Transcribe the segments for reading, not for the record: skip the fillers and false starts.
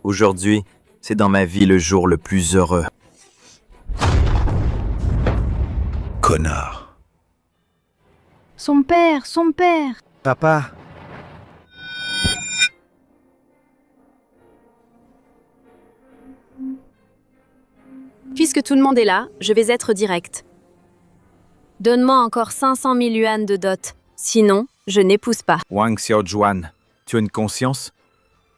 Aujourd'hui, c'est dans ma vie le jour le plus heureux. Connard. Son père, son père. Papa. Puisque tout le monde est là, je vais être direct. Donne-moi encore 500 000 yuan de dot. Sinon, je n'épouse pas. Wang Xiaojuan, tu as une conscience?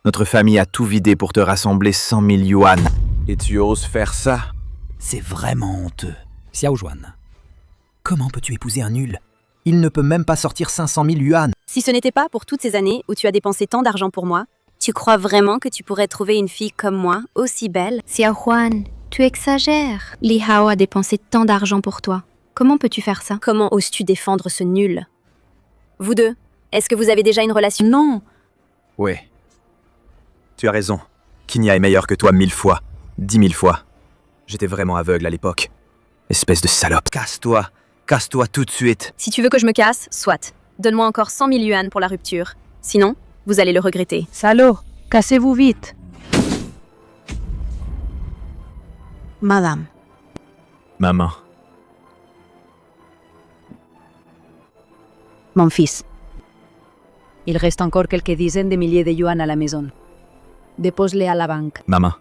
Notre famille a tout vidé pour te rassembler 100 000 yuan. Et tu oses faire ça? C'est vraiment honteux. Xiao Juan, comment peux-tu épouser un nul? Il ne peut même pas sortir 500 000 yuan. Si ce n'était pas pour toutes ces années où tu as dépensé tant d'argent pour moi, tu crois vraiment que tu pourrais trouver une fille comme moi, aussi belle? Xiao Juan, tu exagères. Li Hao a dépensé tant d'argent pour toi. Comment peux-tu faire ça? Comment oses-tu défendre ce nul? Vous deux, est-ce que vous avez déjà une relation? Non. Oui. Tu as raison. Kinya est meilleur que toi 1000 fois. 10 000 fois. J'étais vraiment aveugle à l'époque. Espèce de salope. Casse-toi. Casse-toi tout de suite. Si tu veux que je me casse, soit. Donne-moi encore 100 000 yuan pour la rupture. Sinon, vous allez le regretter. Salaud, cassez-vous vite. Madame. Maman. Mon fils. Il reste encore quelques dizaines de milliers de yuan à la maison. Dépose-les à la banque. Maman.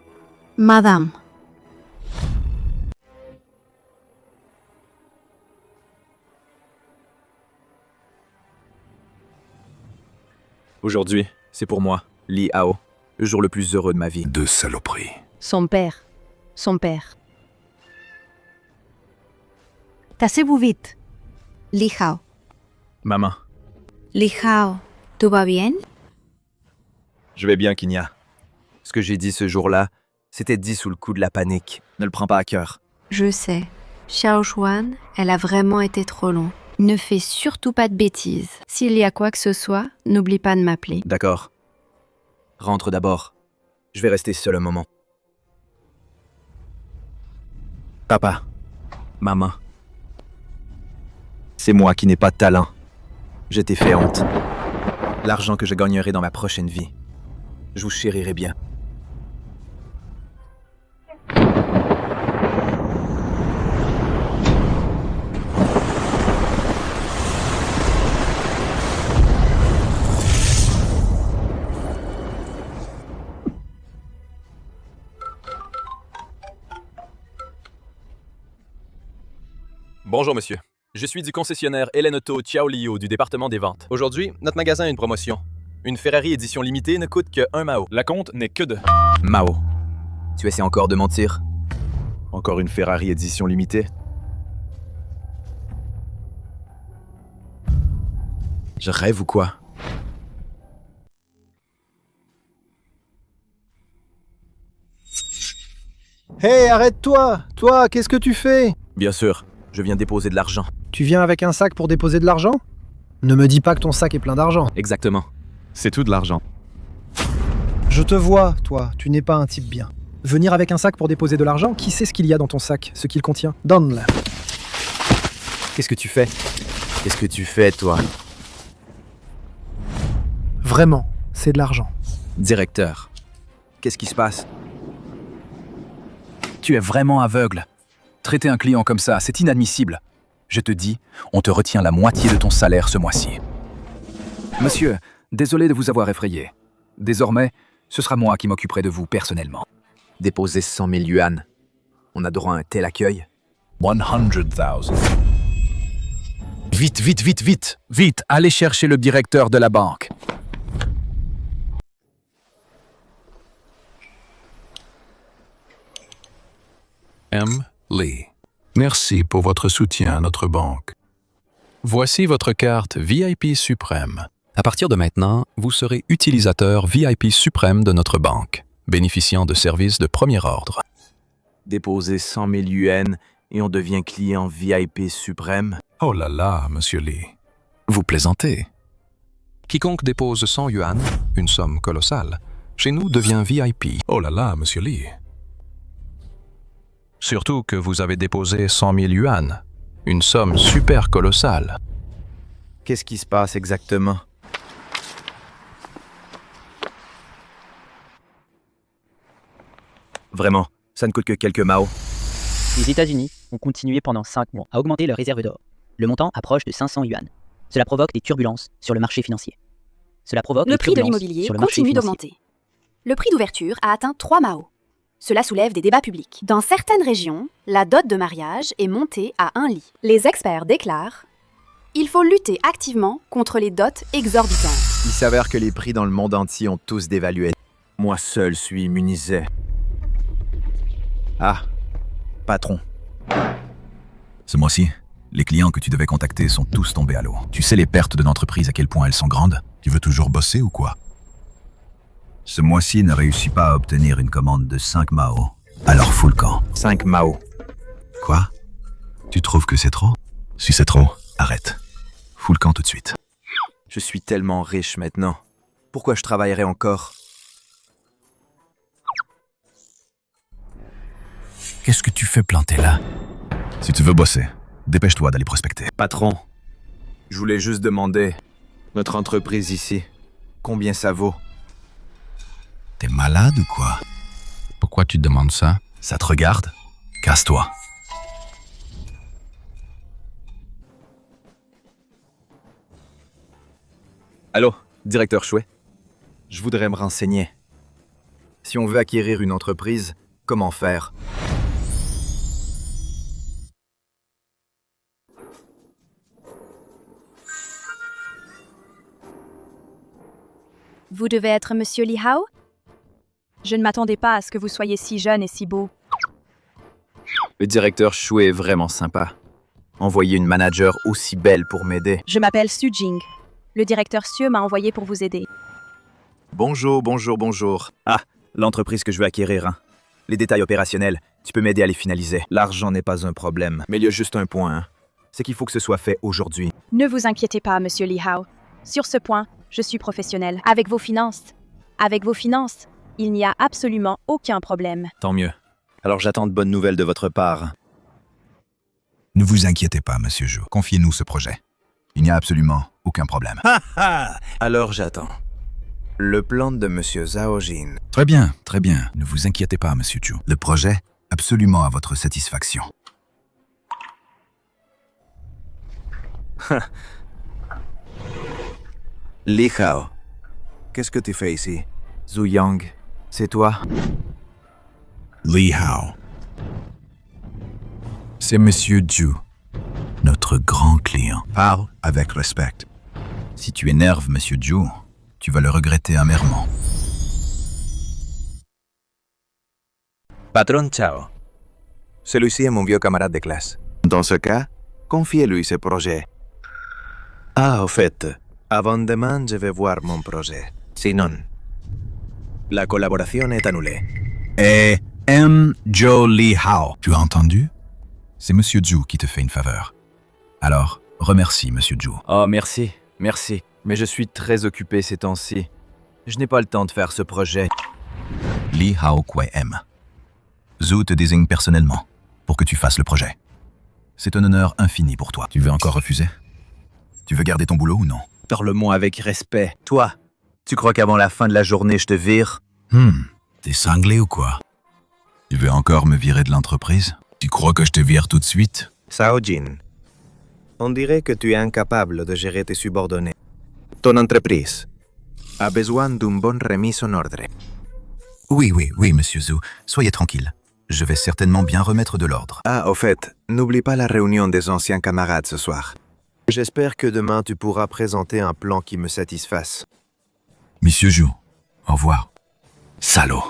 Madame. Aujourd'hui, c'est pour moi, Li Hao, le jour le plus heureux de ma vie. De saloperie. Son père. Son père. Cassez-vous vite. Li Hao. Maman. Li Hao, tout va bien? Je vais bien, Kinya. Ce que j'ai dit ce jour-là, c'était dit sous le coup de la panique. Ne le prends pas à cœur. Je sais. Xiao Juan, elle a vraiment été trop long. Ne fais surtout pas de bêtises. S'il y a quoi que ce soit, n'oublie pas de m'appeler. D'accord. Rentre d'abord. Je vais rester seul un moment. Papa. Maman. C'est moi qui n'ai pas de talent. Je t'ai fait honte. L'argent que je gagnerai dans ma prochaine vie, je vous chérirai bien. Bonjour monsieur. Je suis du concessionnaire Hélène Auto Chiao Liu du département des ventes. Aujourd'hui, notre magasin a une promotion. Une Ferrari édition limitée ne coûte que 1 Mao. La compte n'est que de... Mao, tu essaies encore de mentir? Encore une Ferrari édition limitée? Je rêve ou quoi? Hé, arrête-toi! Toi, qu'est-ce que tu fais? Bien sûr, je viens déposer de l'argent. Tu viens avec un sac pour déposer de l'argent? Ne me dis pas que ton sac est plein d'argent. Exactement. C'est tout de l'argent. Je te vois, toi, tu n'es pas un type bien. Venir avec un sac pour déposer de l'argent, qui sait ce qu'il y a dans ton sac, ce qu'il contient? Donne-le. Qu'est-ce que tu fais? Qu'est-ce que tu fais, toi? Vraiment, c'est de l'argent. Directeur, qu'est-ce qui se passe? Tu es vraiment aveugle. Traiter un client comme ça, c'est inadmissible. Je te dis, on te retient la moitié de ton salaire ce mois-ci. Monsieur, désolé de vous avoir effrayé. Désormais, ce sera moi qui m'occuperai de vous personnellement. Déposer 100 000 yuan. On a droit à un tel accueil? 100,000. Vite, vite, vite, vite, vite, allez chercher le directeur de la banque. M. Lee. Merci pour votre soutien à notre banque. Voici votre carte VIP Suprême. À partir de maintenant, vous serez utilisateur VIP suprême de notre banque, bénéficiant de services de premier ordre. Déposer 100 000 yuan et on devient client VIP suprême? Oh là là, monsieur Lee. Vous plaisantez. Quiconque dépose 100 yuan, une somme colossale, chez nous devient VIP. Oh là là, monsieur Lee. Surtout que vous avez déposé 100 000 yuan, une somme super colossale. Qu'est-ce qui se passe exactement? Vraiment, ça ne coûte que quelques Mao. Les États-Unis ont continué pendant 5 mois à augmenter leurs réserves d'or. Le montant approche de 500 yuan. Cela provoque des turbulences sur le marché financier. Le prix de l'immobilier continue d'augmenter. Le prix d'ouverture a atteint 3 Mao. Cela soulève des débats publics. Dans certaines régions, la dot de mariage est montée à 1 lit. Les experts déclarent « Il faut lutter activement contre les dots exorbitantes ». Il s'avère que les prix dans le monde entier ont tous dévalué. Moi seul suis immunisé. Ah, patron. Ce mois-ci, les clients que tu devais contacter sont tous tombés à l'eau. Tu sais les pertes de l'entreprise à quel point elles sont grandes? Tu veux toujours bosser ou quoi? Ce mois-ci ne réussit pas à obtenir une commande de 5 Mao. Alors fous le camp. 5 Mao. Quoi? Tu trouves que c'est trop? Si c'est trop, arrête. Fous le camp tout de suite. Je suis tellement riche maintenant. Pourquoi je travaillerais encore? Qu'est-ce que tu fais planter là? Si tu veux bosser, dépêche-toi d'aller prospecter. Patron, je voulais juste demander, notre entreprise ici, combien ça vaut? T'es malade ou quoi? Pourquoi tu demandes ça? Ça te regarde? Casse-toi. Allô, directeur Chouet. Je voudrais me renseigner. Si on veut acquérir une entreprise, comment faire? Vous devez être Monsieur Li Hao? Je ne m'attendais pas à ce que vous soyez si jeune et si beau. Le directeur Chouet est vraiment sympa. Envoyer une manager aussi belle pour m'aider. Je m'appelle Su Jing. Le directeur Sieu m'a envoyé pour vous aider. Bonjour, bonjour, bonjour. Ah, l'entreprise que je veux acquérir, hein. Les détails opérationnels, tu peux m'aider à les finaliser. L'argent n'est pas un problème, mais il y a juste un point, hein. C'est qu'il faut que ce soit fait aujourd'hui. Ne vous inquiétez pas, Monsieur Li Hao. Sur ce point, je suis professionnel. Avec vos finances, il n'y a absolument aucun problème. Tant mieux. Alors j'attends de bonnes nouvelles de votre part. Ne vous inquiétez pas, Monsieur Zhou. Confiez-nous ce projet. Il n'y a absolument aucun problème. Alors j'attends. Le plan de Monsieur Zhao Jin. Très bien, très bien. Ne vous inquiétez pas, Monsieur Zhou. Le projet, absolument à votre satisfaction. Li Hao, qu'est-ce que tu fais ici? Zhu Yang, c'est toi? Li Hao. C'est Monsieur Zhu, notre grand client. Parle avec respect. Si tu énerves Monsieur Zhu, tu vas le regretter amèrement. Patron Chao. Celui-ci est mon vieux camarade de classe. Dans ce cas, confiez-lui ce projet. Ah, au fait, avant demain, je vais voir mon projet. Sinon, la collaboration est annulée. Et M. Zhou Li Hao. Tu as entendu? C'est Monsieur Zhu qui te fait une faveur. Alors, remercie Monsieur Zhu. Oh, merci, merci. Mais je suis très occupé ces temps-ci. Je n'ai pas le temps de faire ce projet. Li Hao Kuei M. Zhu te désigne personnellement pour que tu fasses le projet. C'est un honneur infini pour toi. Tu veux encore refuser? Tu veux garder ton boulot ou non? Parle-moi avec respect. Toi, tu crois qu'avant la fin de la journée, je te vire? T'es cinglé ou quoi? Tu veux encore me virer de l'entreprise? Tu crois que je te vire tout de suite? Zhao Jin, on dirait que tu es incapable de gérer tes subordonnés. Ton entreprise a besoin d'une bonne remise en ordre. Oui, Monsieur Zhu. Soyez tranquille. Je vais certainement bien remettre de l'ordre. Ah, au fait, n'oublie pas la réunion des anciens camarades ce soir. J'espère que demain tu pourras présenter un plan qui me satisfasse. Monsieur Zhu, au revoir. Salaud.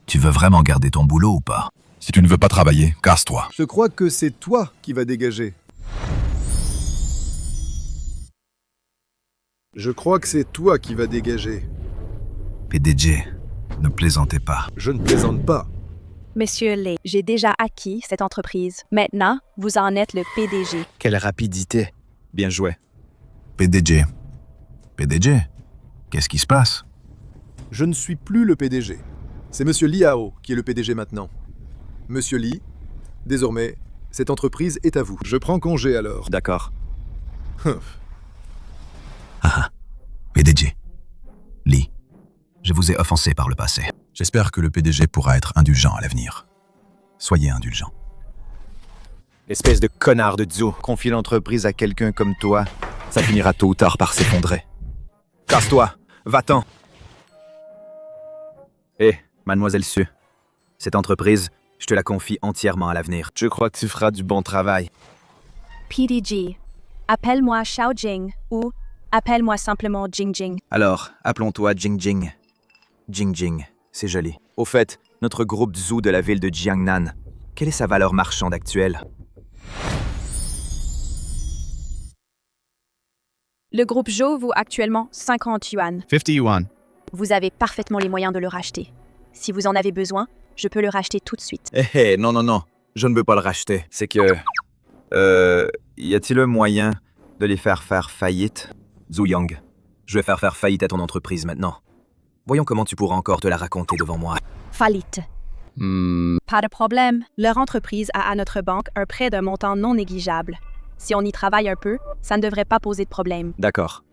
Tu veux vraiment garder ton boulot ou pas? Si tu ne veux pas travailler, casse-toi. Je crois que c'est toi qui vas dégager. Je crois que c'est toi qui vas dégager. PDG, ne plaisantez pas. Je ne plaisante pas. Monsieur Li, j'ai déjà acquis cette entreprise. Maintenant, vous en êtes le PDG. Quelle rapidité. Bien joué. PDG, qu'est-ce qui se passe? Je ne suis plus le PDG. C'est Monsieur Li Hao qui est le PDG maintenant. Monsieur Li, désormais, cette entreprise est à vous. Je prends congé alors. D'accord. PDG. Li, je vous ai offensé par le passé. J'espère que le PDG pourra être indulgent à l'avenir. Soyez indulgent. Espèce de connard de Zhu. Confier l'entreprise à quelqu'un comme toi, ça finira tôt ou tard par s'effondrer. Casse-toi, va-t'en. Hé, mademoiselle Su, cette entreprise, je te la confie entièrement à l'avenir. Je crois que tu feras du bon travail. PDG, appelle-moi Xiao Jing ou appelle-moi simplement Jing Jing. Alors, appelons-toi Jing Jing. Jing Jing, c'est joli. Au fait, notre groupe Zhu de la ville de Jiangnan, quelle est sa valeur marchande actuelle? Le groupe Zhou vaut actuellement 50 yuan. 50 yuan. Vous avez parfaitement les moyens de le racheter. Si vous en avez besoin, je peux le racheter tout de suite. Non, je ne veux pas le racheter. C'est que... y a-t-il un moyen de les faire faillite? Zhu Yang, je vais faire faillite à ton entreprise maintenant. Voyons comment tu pourras encore te la raconter devant moi. Faillite. Pas de problème. Leur entreprise a à notre banque un prêt d'un montant non négligeable. Si on y travaille un peu, ça ne devrait pas poser de problème. D'accord.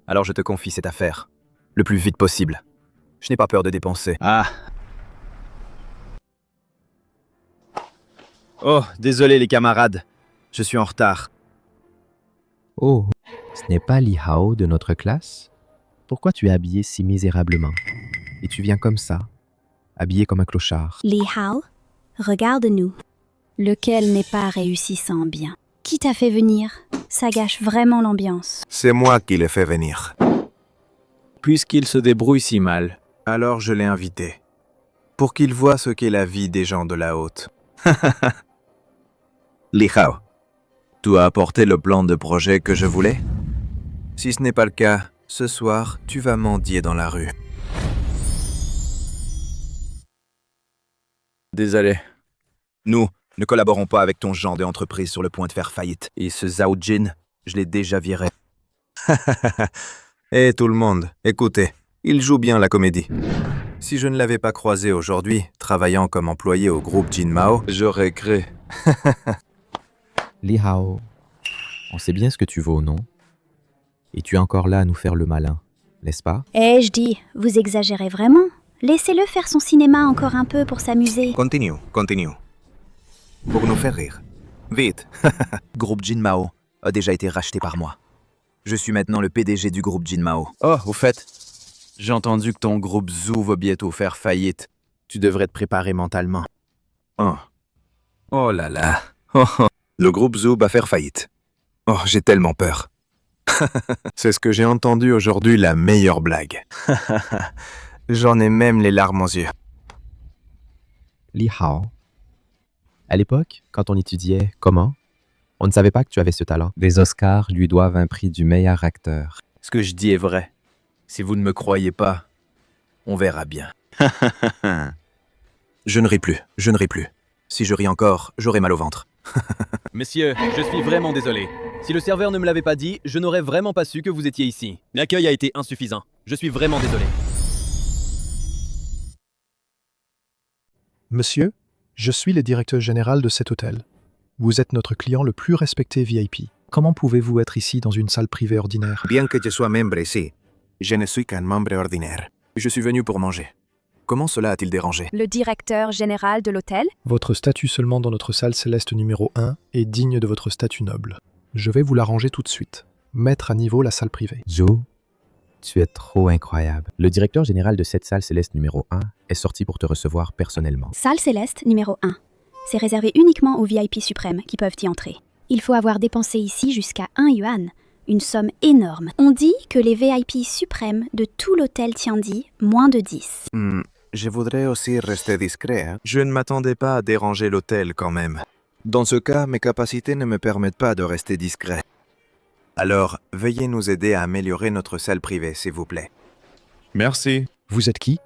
Alors je te confie cette affaire. Le plus vite possible. Je n'ai pas peur de dépenser. Oh, désolé les camarades. Je suis en retard. Oh, ce n'est pas Li Hao de notre classe? Pourquoi tu es habillé si misérablement? Et tu viens comme ça, habillé comme un clochard. Li Hao, regarde-nous. Lequel n'est pas réussissant bien? Qui t'a fait venir? Ça gâche vraiment l'ambiance. C'est moi qui l'ai fait venir. Puisqu'il se débrouille si mal, alors je l'ai invité. Pour qu'il voie ce qu'est la vie des gens de la haute. Li Hao, tu as apporté le plan de projet que je voulais? Si ce n'est pas le cas, ce soir, tu vas mendier dans la rue. Désolé. Nous ne collaborons pas avec ton genre d'entreprise sur le point de faire faillite. Et ce Zhao Jin, je l'ai déjà viré. Eh tout le monde, écoutez, il joue bien la comédie. Si je ne l'avais pas croisé aujourd'hui, travaillant comme employé au groupe Jin Mao, j'aurais cru. Li Hao, on sait bien ce que tu vaux, non? Et tu es encore là à nous faire le malin, n'est-ce pas? Je dis, vous exagérez vraiment? Laissez-le faire son cinéma encore un peu pour s'amuser. Continue. Pour nous faire rire. Vite. Groupe Jin Mao a déjà été racheté par moi. Je suis maintenant le PDG du groupe Jin Mao. Oh, au fait, j'ai entendu que ton groupe Zhu va bientôt faire faillite. Tu devrais te préparer mentalement. Oh là là. Le groupe Zhu va faire faillite. Oh, j'ai tellement peur. C'est ce que j'ai entendu aujourd'hui, la meilleure blague. J'en ai même les larmes aux yeux. Li Hao, à l'époque, quand on étudiait comment, on ne savait pas que tu avais ce talent. Les Oscars lui doivent un prix du meilleur acteur. Ce que je dis est vrai. Si vous ne me croyez pas, on verra bien. Je ne ris plus. Si je ris encore, j'aurai mal au ventre. Messieurs, je suis vraiment désolé. Si le serveur ne me l'avait pas dit, je n'aurais vraiment pas su que vous étiez ici. L'accueil a été insuffisant. Je suis vraiment désolé. Monsieur, je suis le directeur général de cet hôtel. Vous êtes notre client le plus respecté VIP. Comment pouvez-vous être ici dans une salle privée ordinaire? Bien que je sois membre ici, je ne suis qu'un membre ordinaire. Je suis venu pour manger. Comment cela a-t-il dérangé? Le directeur général de l'hôtel? Votre statut seulement dans notre salle céleste numéro 1 est digne de votre statut noble. Je vais vous l'arranger tout de suite. Mettre à niveau la salle privée. Joe, tu es trop incroyable. Le directeur général de cette salle céleste numéro 1 est sorti pour te recevoir personnellement. Salle céleste numéro 1. C'est réservé uniquement aux VIP suprêmes qui peuvent y entrer. Il faut avoir dépensé ici jusqu'à 1 yuan, une somme énorme. On dit que les VIP suprêmes de tout l'hôtel Tiandi, moins de 10. Je voudrais aussi rester discret. Je ne m'attendais pas à déranger l'hôtel quand même. Dans ce cas, mes capacités ne me permettent pas de rester discret. Alors, veuillez nous aider à améliorer notre salle privée, s'il vous plaît. Merci. Vous êtes qui?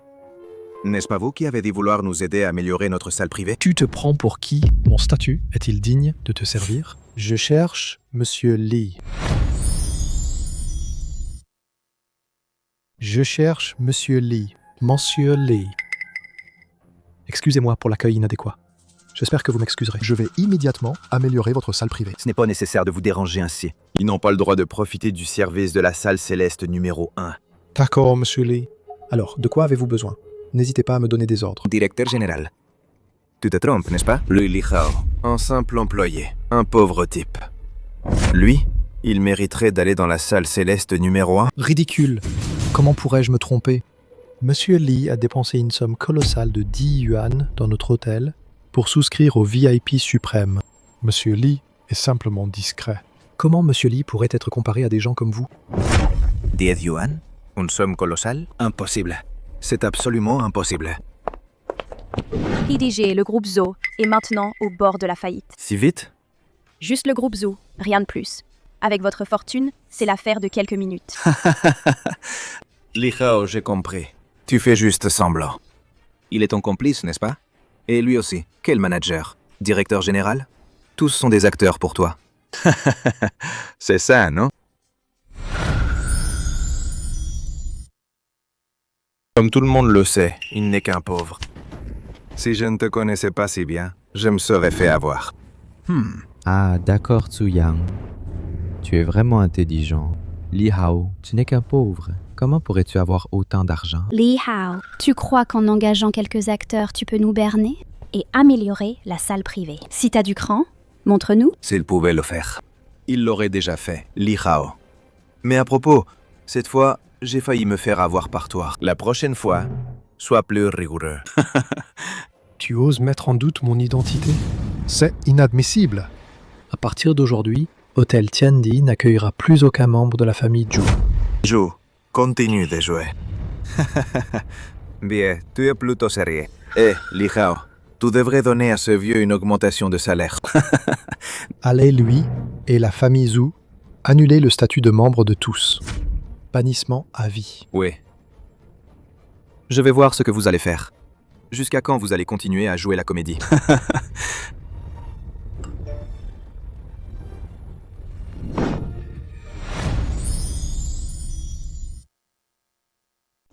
N'est-ce pas vous qui avez dit vouloir nous aider à améliorer notre salle privée? Tu te prends pour qui? Mon statut est-il digne de te servir? Je cherche Monsieur Li. Je cherche Monsieur Li. Monsieur Li. Excusez-moi pour l'accueil inadéquat. J'espère que vous m'excuserez. Je vais immédiatement améliorer votre salle privée. Ce n'est pas nécessaire de vous déranger ainsi. Ils n'ont pas le droit de profiter du service de la salle céleste numéro 1. D'accord, Monsieur Li. Alors, de quoi avez-vous besoin? N'hésitez pas à me donner des ordres. Directeur général. Tu te trompes, n'est-ce pas? Lui Li Hao, un simple employé, un pauvre type. Lui, il mériterait d'aller dans la salle céleste numéro 1. Ridicule. Comment pourrais-je me tromper? Monsieur Li a dépensé une somme colossale de 10 yuan dans notre hôtel pour souscrire au VIP suprême. Monsieur Li est simplement discret. Comment Monsieur Li pourrait être comparé à des gens comme vous? 10 yuan? Une somme colossale? Impossible. C'est absolument impossible. PDG, le groupe Zo, est maintenant au bord de la faillite. Si vite? Juste le groupe Zo, rien de plus. Avec votre fortune, c'est l'affaire de quelques minutes. Li Hao, j'ai compris. Tu fais juste semblant. Il est ton complice, n'est-ce pas? Et lui aussi. Quel manager? Directeur général? Tous sont des acteurs pour toi. C'est ça, non? Comme tout le monde le sait, il n'est qu'un pauvre. Si je ne te connaissais pas si bien, je me serais fait avoir. Ah, d'accord, Tzu Yang. Tu es vraiment intelligent. Li Hao, tu n'es qu'un pauvre. Comment pourrais-tu avoir autant d'argent? Li Hao, tu crois qu'en engageant quelques acteurs, tu peux nous berner et améliorer la salle privée? Si t'as du cran, montre-nous. S'il pouvait le faire. Il l'aurait déjà fait, Li Hao. Mais à propos, cette fois, j'ai failli me faire avoir par toi. La prochaine fois, sois plus rigoureux. Tu oses mettre en doute mon identité? C'est inadmissible. À partir d'aujourd'hui, Hôtel Tiandi n'accueillera plus aucun membre de la famille Zhu. Zhu, continue de jouer. Bien, tu es plutôt sérieux. Li Hao, tu devrais donner à ce vieux une augmentation de salaire. Allez, lui et la famille Zhu, annuler le statut de membre de tous. Bannissement à vie. Oui. Je vais voir ce que vous allez faire. Jusqu'à quand vous allez continuer à jouer la comédie?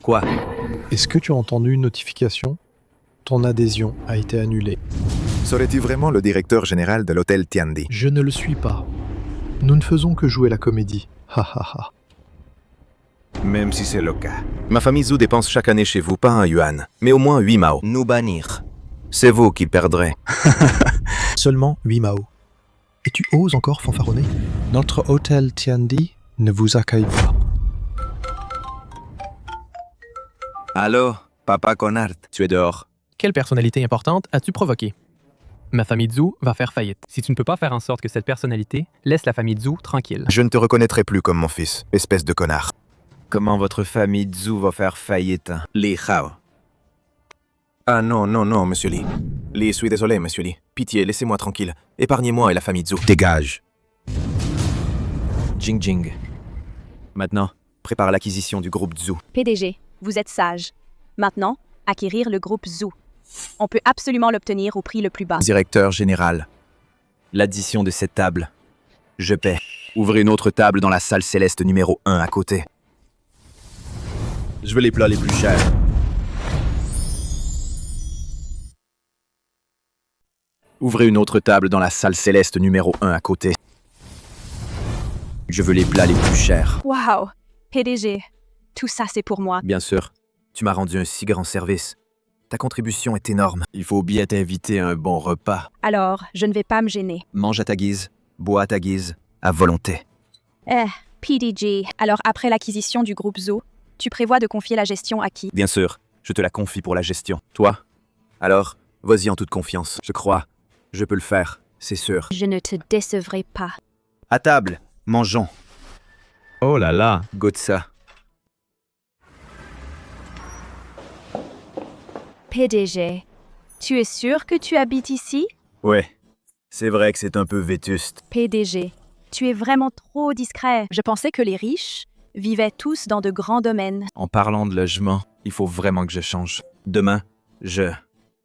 Quoi? Est-ce que tu as entendu une notification? Ton adhésion a été annulée. Serais-tu vraiment le directeur général de l'hôtel Tiandi? Je ne le suis pas. Nous ne faisons que jouer la comédie. Ha ha ha. Même si c'est le cas. Ma famille Zhu dépense chaque année chez vous pas un yuan, mais au moins 8 mao. Nous bannir. C'est vous qui perdrez. Seulement 8 mao. Et tu oses encore fanfaronner? Notre hôtel Tiandi ne vous accueille pas. Allô, papa Connard. Tu es dehors. Quelle personnalité importante as-tu provoqué? Ma famille Zhu va faire faillite. Si tu ne peux pas faire en sorte que cette personnalité laisse la famille Zhu tranquille. Je ne te reconnaîtrai plus comme mon fils, espèce de connard. Comment votre famille Zhu va faire faillite? Li Hao. Ah non, non, non, monsieur Li. Li, suis désolé, monsieur Li. Pitié, laissez-moi tranquille. Épargnez-moi et la famille Zhu. Dégage. Jing Jing. Maintenant, prépare l'acquisition du groupe Zhu. PDG, vous êtes sage. Maintenant, acquérir le groupe Zhu. On peut absolument l'obtenir au prix le plus bas. Directeur général, l'addition de cette table, je paie. Ouvrez une autre table dans la salle céleste numéro 1 à côté. Je veux les plats les plus chers. Ouvrez une autre table dans la salle céleste numéro 1 à côté. Je veux les plats les plus chers. Wow! PDG, tout ça c'est pour moi. Bien sûr, tu m'as rendu un si grand service. Ta contribution est énorme. Il faut bien t'inviter à un bon repas. Alors, je ne vais pas me gêner. Mange à ta guise, bois à ta guise, à volonté. PDG, alors après l'acquisition du groupe Zhu, tu prévois de confier la gestion à qui? Bien sûr, je te la confie pour la gestion. Toi? Alors, vas-y en toute confiance. Je crois, je peux le faire, c'est sûr. Je ne te décevrai pas. À table, mangeons. Oh là là! Goûte ça. PDG, tu es sûr que tu habites ici? Ouais, c'est vrai que c'est un peu vétuste. PDG, tu es vraiment trop discret. Je pensais que les riches vivaient tous dans de grands domaines. En parlant de logement, il faut vraiment que je change. Demain, je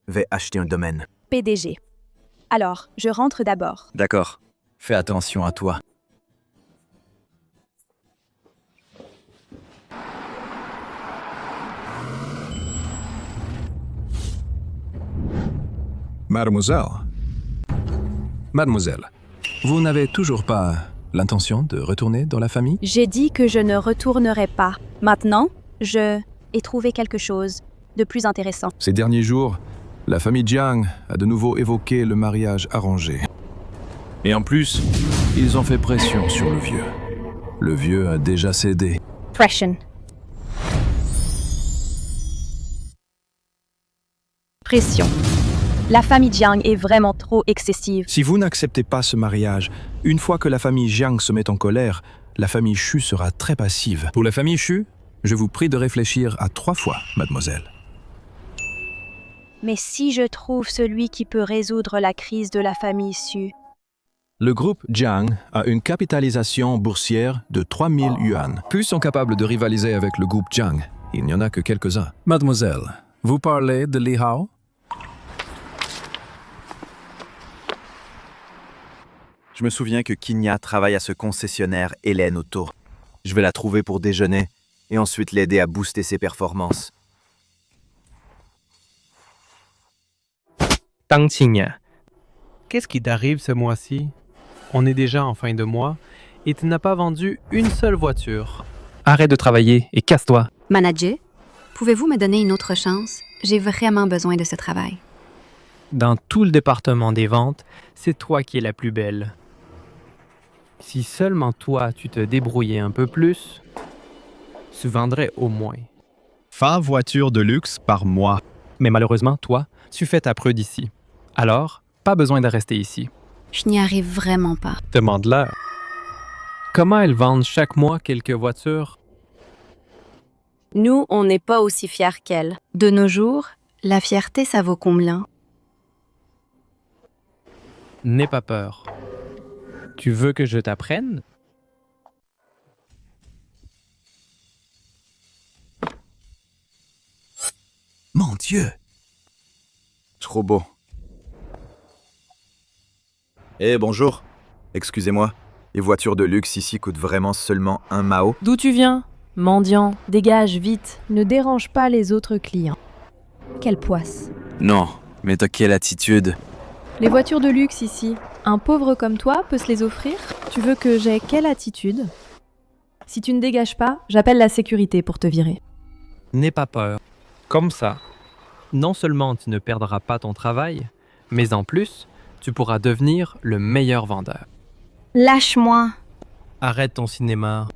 vais acheter un domaine. PDG. Alors, je rentre d'abord. D'accord. Fais attention à toi. Mademoiselle, vous n'avez toujours pas l'intention de retourner dans la famille? J'ai dit que je ne retournerai pas. Maintenant, je ai trouvé quelque chose. de plus intéressant. Ces derniers jours, la famille Jiang a de nouveau évoqué le mariage arrangé. Et en plus, ils ont fait pression sur le vieux. Le vieux a déjà cédé. Pression. Pression. La famille Jiang est vraiment trop excessive. Si vous n'acceptez pas ce mariage, une fois que la famille Jiang se met en colère, la famille Xu sera très passive. Pour la famille Xu, je vous prie de réfléchir à 3 fois, mademoiselle. Mais si je trouve celui qui peut résoudre la crise de la famille Xu, Le groupe Jiang a une capitalisation boursière de 3000 yuan. Plus sont capables de rivaliser avec le groupe Jiang. Il n'y en a que quelques-uns. Mademoiselle, vous parlez de Li Hao? Je me souviens que Kinya travaille à ce concessionnaire Hélène Auto. Je vais la trouver pour déjeuner et ensuite l'aider à booster ses performances. Tang Qingya, qu'est-ce qui t'arrive ce mois-ci? On est déjà en fin de mois et tu n'as pas vendu une seule voiture. Arrête de travailler et casse-toi. Manager, pouvez-vous me donner une autre chance? J'ai vraiment besoin de ce travail. Dans tout le département des ventes, c'est toi qui es la plus belle. Si seulement toi, tu te débrouillais un peu plus, tu vendrais au moins 20 voitures de luxe par mois. Mais malheureusement, toi, tu fais ta preuve d'ici. Alors, pas besoin de rester ici. Je n'y arrive vraiment pas. Demande-leur. Comment elles vendent chaque mois quelques voitures? Nous, on n'est pas aussi fiers qu'elles. De nos jours, la fierté, ça vaut combien? N'aie pas peur. Tu veux que je t'apprenne? Mon Dieu! Trop beau. Eh, bonjour. Excusez-moi, les voitures de luxe ici coûtent vraiment seulement 1 Mao. D'où tu viens? Mendiant, dégage vite, ne dérange pas les autres clients. Quelle poisse. Non, mais t'as quelle attitude? Les voitures de luxe ici, un pauvre comme toi peut se les offrir? Tu veux que j'aie quelle attitude? Si tu ne dégages pas, j'appelle la sécurité pour te virer. N'aie pas peur. Comme ça, non seulement tu ne perdras pas ton travail, mais en plus, tu pourras devenir le meilleur vendeur. Lâche-moi. Arrête ton cinéma.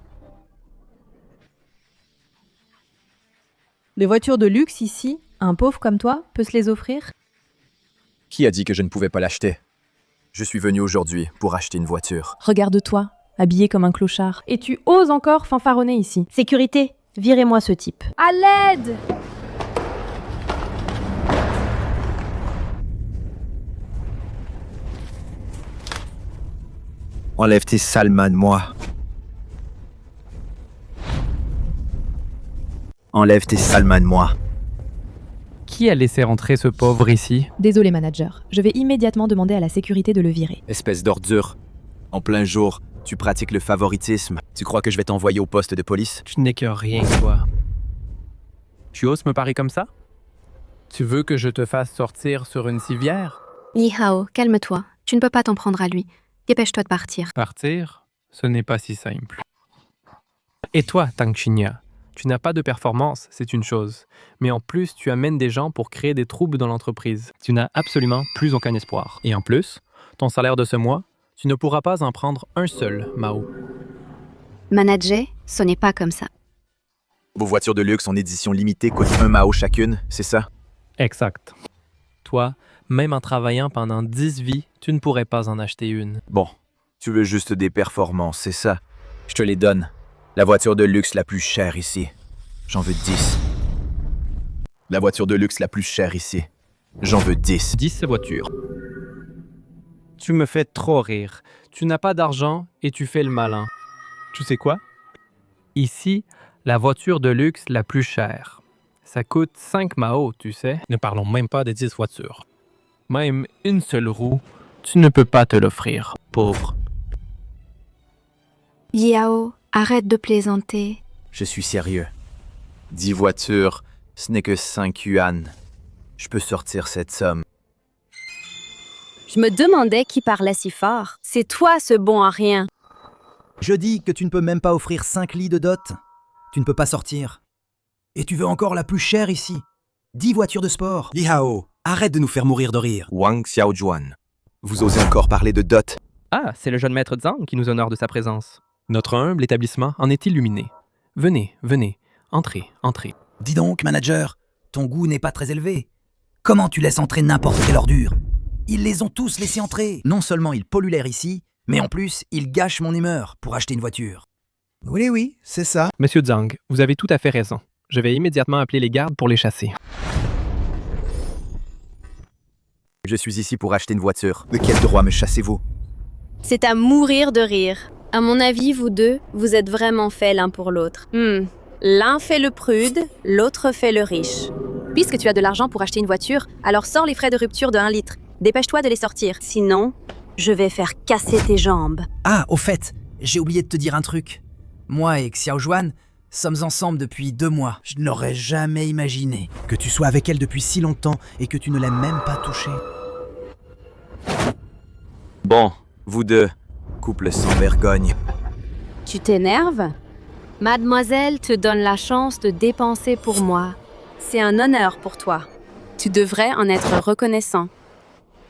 Les voitures de luxe ici, un pauvre comme toi peut se les offrir? Qui a dit que je ne pouvais pas l'acheter? Je suis venu aujourd'hui pour acheter une voiture. Regarde-toi, habillé comme un clochard. Et tu oses encore fanfaronner ici. Sécurité, virez-moi ce type. À l'aide! Enlève tes sales mains de moi. Enlève tes sales mains de moi. Qui a laissé rentrer ce pauvre ici? Désolé, manager. Je vais immédiatement demander à la sécurité de le virer. Espèce d'ordure. En plein jour, tu pratiques le favoritisme. Tu crois que je vais t'envoyer au poste de police? Tu n'es que rien, toi. Tu oses me parler comme ça? Tu veux que je te fasse sortir sur une civière? Li Hao, calme-toi. Tu ne peux pas t'en prendre à lui. Dépêche-toi de partir. Partir? Ce n'est pas si simple. Et toi, Tang Qingya? Tu n'as pas de performance, c'est une chose. Mais en plus, tu amènes des gens pour créer des troubles dans l'entreprise. Tu n'as absolument plus aucun espoir. Et en plus, ton salaire de ce mois, tu ne pourras pas en prendre un seul, Mao. Manager, ce n'est pas comme ça. Vos voitures de luxe en édition limitée coûtent 1 Mao chacune, c'est ça? Exact. Toi, même en travaillant pendant 10 vies, tu ne pourrais pas en acheter une. Bon, tu veux juste des performances, c'est ça? Je te les donne. La voiture de luxe la plus chère ici. J'en veux 10. La voiture de luxe la plus chère ici. J'en veux 10. 10 voitures. Tu me fais trop rire. Tu n'as pas d'argent et tu fais le malin. Tu sais quoi? Ici, la voiture de luxe la plus chère. Ça coûte 5 Mao, tu sais. Ne parlons même pas des 10 voitures. Même une seule roue, tu ne peux pas te l'offrir, pauvre. Yao, arrête de plaisanter. Je suis sérieux. 10 voitures, ce n'est que 5 yuan. Je peux sortir cette somme. Je me demandais qui parlait si fort. C'est toi ce bon à rien. Je dis que tu ne peux même pas offrir 5 lits de dot. Tu ne peux pas sortir. Et tu veux encore la plus chère ici. 10 voitures de sport. Li Hao, arrête de nous faire mourir de rire. Wang Xiaojuan. Vous osez encore parler de dot? Ah, c'est le jeune maître Zhang qui nous honore de sa présence. Notre humble établissement en est illuminé. Venez, venez, entrez, entrez. Dis donc, manager, ton goût n'est pas très élevé. Comment tu laisses entrer n'importe quelle ordure? Ils les ont tous laissés entrer. Non seulement ils polluent l'air ici, mais en plus, ils gâchent mon humeur pour acheter une voiture. Oui, c'est ça. Monsieur Zhang, vous avez tout à fait raison. Je vais immédiatement appeler les gardes pour les chasser. Je suis ici pour acheter une voiture. De quel droit me chassez-vous? C'est à mourir de rire. À mon avis, vous deux, vous êtes vraiment faits l'un pour l'autre. L'un fait le prude, l'autre fait le riche. Puisque tu as de l'argent pour acheter une voiture, alors sors les frais de rupture de 1 litre. Dépêche-toi de les sortir. Sinon, je vais faire casser tes jambes. Ah, au fait, j'ai oublié de te dire un truc. Moi et Xiaojuan sommes ensemble depuis 2 mois. Je n'aurais jamais imaginé que tu sois avec elle depuis si longtemps et que tu ne l'aies même pas touchée. Bon, vous deux, couple sans vergogne. Tu t'énerves? Mademoiselle te donne la chance de dépenser pour moi. C'est un honneur pour toi. Tu devrais en être reconnaissant.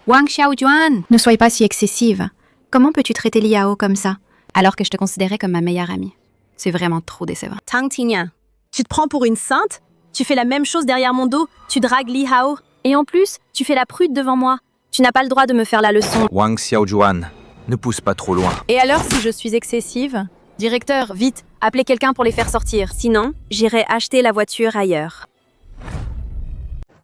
Wang Xiaojuan, ne sois pas si excessive. Comment peux-tu traiter Li Hao comme ça, alors que je te considérais comme ma meilleure amie? C'est vraiment trop décevant. Tang Tingyan, tu te prends pour une sainte? Tu fais la même chose derrière mon dos, tu dragues Li Hao. Et en plus, tu fais la prude devant moi. Tu n'as pas le droit de me faire la leçon. Wang Xiaojuan, ne pousse pas trop loin. Et alors si je suis excessive? Directeur, vite, appelez quelqu'un pour les faire sortir. Sinon, j'irai acheter la voiture ailleurs.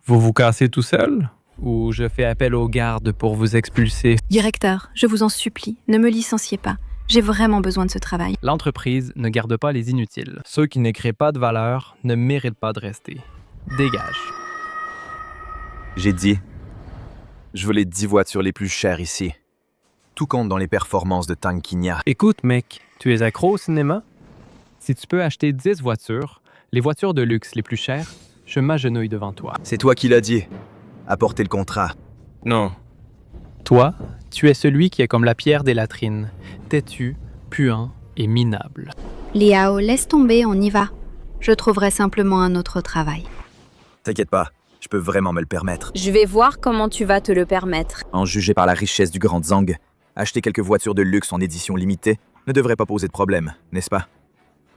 Vous vous cassez tout seul? Ou je fais appel aux gardes pour vous expulser? Directeur, je vous en supplie, ne me licenciez pas. J'ai vraiment besoin de ce travail. L'entreprise ne garde pas les inutiles. Ceux qui ne créent pas de valeur ne méritent pas de rester. Dégage. J'ai dit, je veux les 10 voitures les plus chères ici. Tout compte dans les performances de Tang Qinya. Écoute, mec, tu es accro au cinéma? Si tu peux acheter 10 voitures, les voitures de luxe les plus chères, je m'agenouille devant toi. C'est toi qui l'as dit. Apportez le contrat. Non. Toi, tu es celui qui est comme la pierre des latrines, têtu, puant et minable. Li Hao, laisse tomber, on y va. Je trouverai simplement un autre travail. T'inquiète pas, je peux vraiment me le permettre. Je vais voir comment tu vas te le permettre. En juger par la richesse du grand Zhang, acheter quelques voitures de luxe en édition limitée ne devrait pas poser de problème, n'est-ce pas?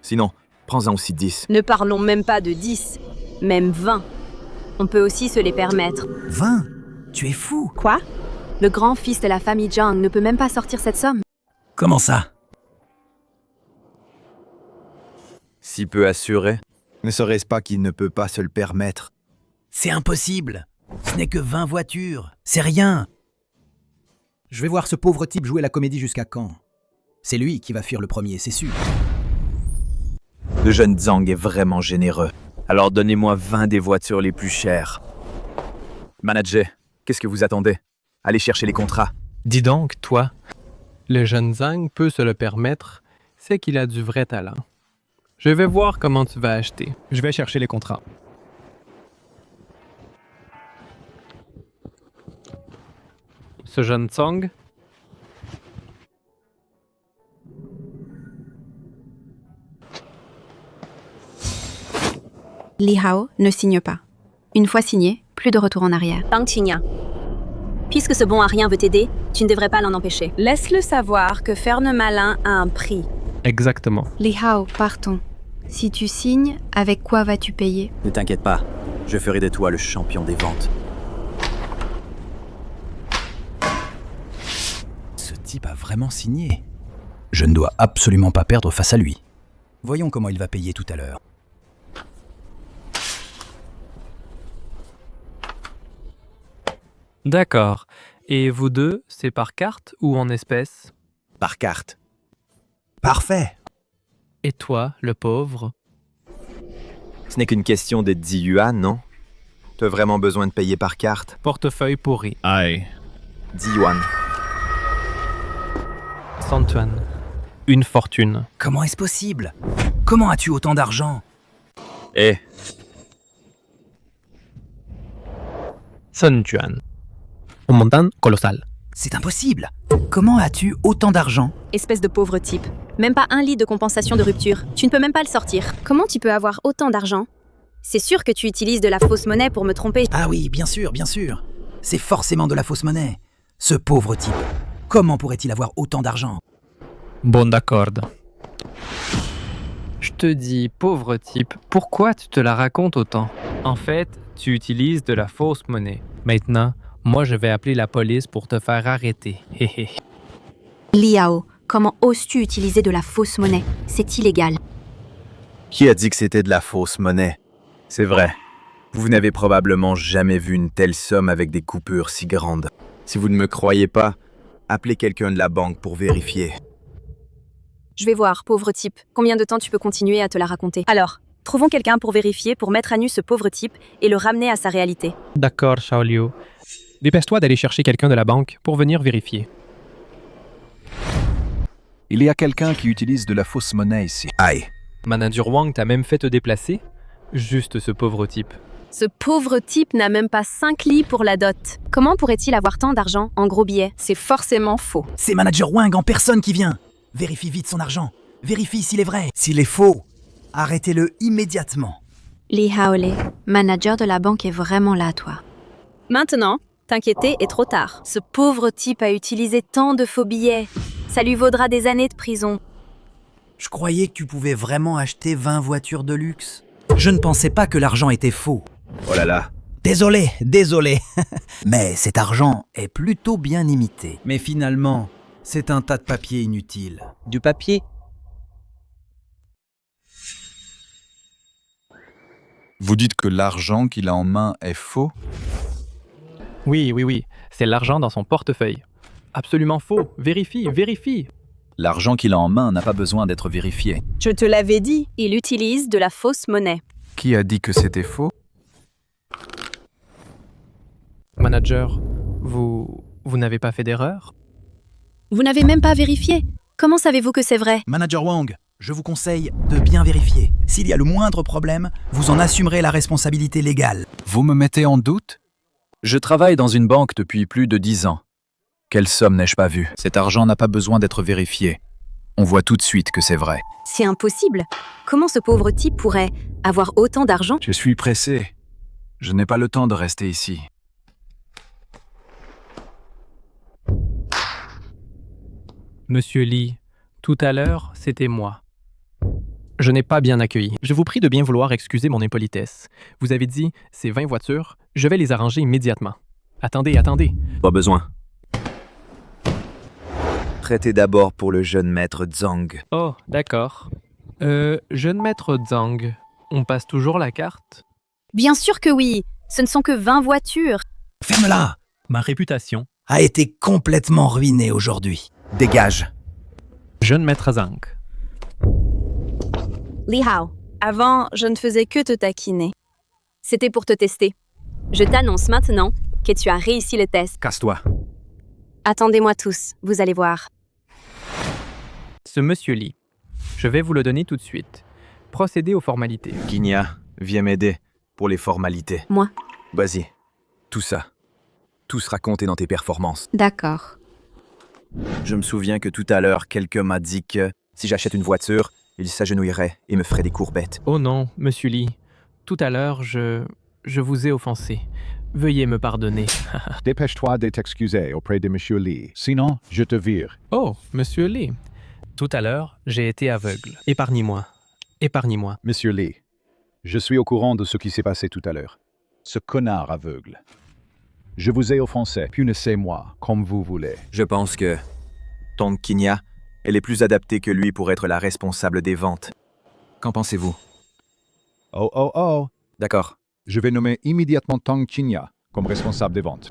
Sinon, prends-en aussi 10. Ne parlons même pas de 10, même 20. On peut aussi se les permettre. 20? Tu es fou! Quoi? Le grand-fils de la famille Zhang ne peut même pas sortir cette somme. Comment ça? Si peu assuré, ne serait-ce pas qu'il ne peut pas se le permettre? C'est impossible! Ce n'est que 20 voitures, c'est rien! Je vais voir ce pauvre type jouer la comédie jusqu'à quand? C'est lui qui va fuir le premier, c'est sûr. Le jeune Zhang est vraiment généreux. Alors donnez-moi 20 des voitures les plus chères. Manager, qu'est-ce que vous attendez? Allez chercher les contrats. Dis donc, toi, le jeune Zhang peut se le permettre, c'est qu'il a du vrai talent. Je vais voir comment tu vas acheter. Je vais chercher les contrats. Ce jeune Zhang, Li Hao ne signe pas. Une fois signé, plus de retour en arrière. Tang Tingyan, puisque ce bon à rien veut t'aider, tu ne devrais pas l'en empêcher. Laisse-le savoir que faire le malin a un prix. exactement. Li Hao, partons. Si tu signes, avec quoi vas-tu payer? Ne t'inquiète pas, je ferai de toi le champion des ventes. Ce type a vraiment signé. Je ne dois absolument pas perdre face à lui. Voyons comment il va payer tout à l'heure. D'accord. Et vous deux, c'est par carte ou en espèces? Par carte. Parfait. Et toi, le pauvre? Ce n'est qu'une question de 10 yuan, non? Tu as vraiment besoin de payer par carte? Portefeuille pourri. Aïe. 10 yuan. 100 yuan. Une fortune. Comment est-ce possible? Comment as-tu autant d'argent? Eh. 100 yuan. Un montant colossal. C'est impossible. Comment as-tu autant d'argent? Espèce de pauvre type. Même pas un lit de compensation de rupture. Tu ne peux même pas le sortir. Comment tu peux avoir autant d'argent? C'est sûr que tu utilises de la fausse monnaie pour me tromper. Ah oui, bien sûr, bien sûr. C'est forcément de la fausse monnaie. Ce pauvre type. Comment pourrait-il avoir autant d'argent? Bon, d'accord. Je te dis, pauvre type, pourquoi tu te la racontes autant? En fait, tu utilises de la fausse monnaie. Maintenant, moi je vais appeler la police pour te faire arrêter. Liao, comment oses-tu utiliser de la fausse monnaie? C'est illégal. Qui a dit que c'était de la fausse monnaie? C'est vrai. Vous n'avez probablement jamais vu une telle somme avec des coupures si grandes. Si vous ne me croyez pas, appelez quelqu'un de la banque pour vérifier. Je vais voir, pauvre type. Combien de temps tu peux continuer à te la raconter? Alors, trouvons quelqu'un pour vérifier, pour mettre à nu ce pauvre type et le ramener à sa réalité. D'accord, Xiaoliu. Dépêche-toi d'aller chercher quelqu'un de la banque pour venir vérifier. Il y a quelqu'un qui utilise de la fausse monnaie ici. Aïe. Manager Wang t'a même fait te déplacer? Juste ce pauvre type. Ce pauvre type n'a même pas 5 lits pour la dot. Comment pourrait-il avoir tant d'argent en gros billets? C'est forcément faux. C'est Manager Wang en personne qui vient. Vérifie vite son argent. Vérifie s'il est vrai. S'il est faux, arrêtez-le immédiatement. Li Haole, manager de la banque est vraiment là, toi. Maintenant, t'inquiéter est trop tard. Ce pauvre type a utilisé tant de faux billets. Ça lui vaudra des années de prison. Je croyais que tu pouvais vraiment acheter 20 voitures de luxe. Je ne pensais pas que l'argent était faux. Oh là là. Désolé. Mais cet argent est plutôt bien imité. Mais finalement, c'est un tas de papier inutile. Du papier? Vous dites que l'argent qu'il a en main est faux? Oui. C'est l'argent dans son portefeuille. Absolument faux. Vérifie. L'argent qu'il a en main n'a pas besoin d'être vérifié. Je te l'avais dit, il utilise de la fausse monnaie. Qui a dit que c'était faux? Manager, vous n'avez pas fait d'erreur? Vous n'avez même pas vérifié. Comment savez-vous que c'est vrai? Manager Wang, je vous conseille de bien vérifier. S'il y a le moindre problème, vous en assumerez la responsabilité légale. Vous me mettez en doute? Je travaille dans une banque depuis plus de 10 ans. Quelle somme n'ai-je pas vue? Cet argent n'a pas besoin d'être vérifié. On voit tout de suite que c'est vrai. C'est impossible. Comment ce pauvre type pourrait avoir autant d'argent? Je suis pressé. Je n'ai pas le temps de rester ici. Monsieur Li, tout à l'heure, c'était moi. Je n'ai pas bien accueilli. Je vous prie de bien vouloir excuser mon impolitesse. Vous avez dit, ces 20 voitures, je vais les arranger immédiatement. Attendez. Pas besoin. Prêtez d'abord pour le jeune maître Zhang. Oh, d'accord. Jeune maître Zhang, on passe toujours la carte? Bien sûr que oui. Ce ne sont que 20 voitures. Ferme-la! Ma réputation a été complètement ruinée aujourd'hui. Dégage. Jeune maître Zhang. Li Hao, avant, je ne faisais que te taquiner. C'était pour te tester. Je t'annonce maintenant que tu as réussi le test. Casse-toi. Attendez-moi tous, vous allez voir. Ce monsieur Li, je vais vous le donner tout de suite. Procédez aux formalités. Kinya, viens m'aider pour les formalités. Moi? Vas-y. Tout ça. Tout sera compté dans tes performances. D'accord. Je me souviens que tout à l'heure, quelqu'un m'a dit que si j'achète une voiture, il s'agenouillerait et me ferait des courbettes. Oh non, monsieur Li. Tout à l'heure, je vous ai offensé. Veuillez me pardonner. Dépêche-toi de t'excuser auprès de Monsieur Li, sinon je te vire. Oh, monsieur Li. Tout à l'heure, j'ai été aveugle. Épargnez-moi. Monsieur Li, je suis au courant de ce qui s'est passé tout à l'heure. Ce connard aveugle. Je vous ai offensé, punissez-moi comme vous voulez. Je pense que Tong Kinya, elle est plus adaptée que lui pour être la responsable des ventes. Qu'en pensez-vous? Oh. D'accord. Je vais nommer immédiatement Tong Kinya comme responsable des ventes.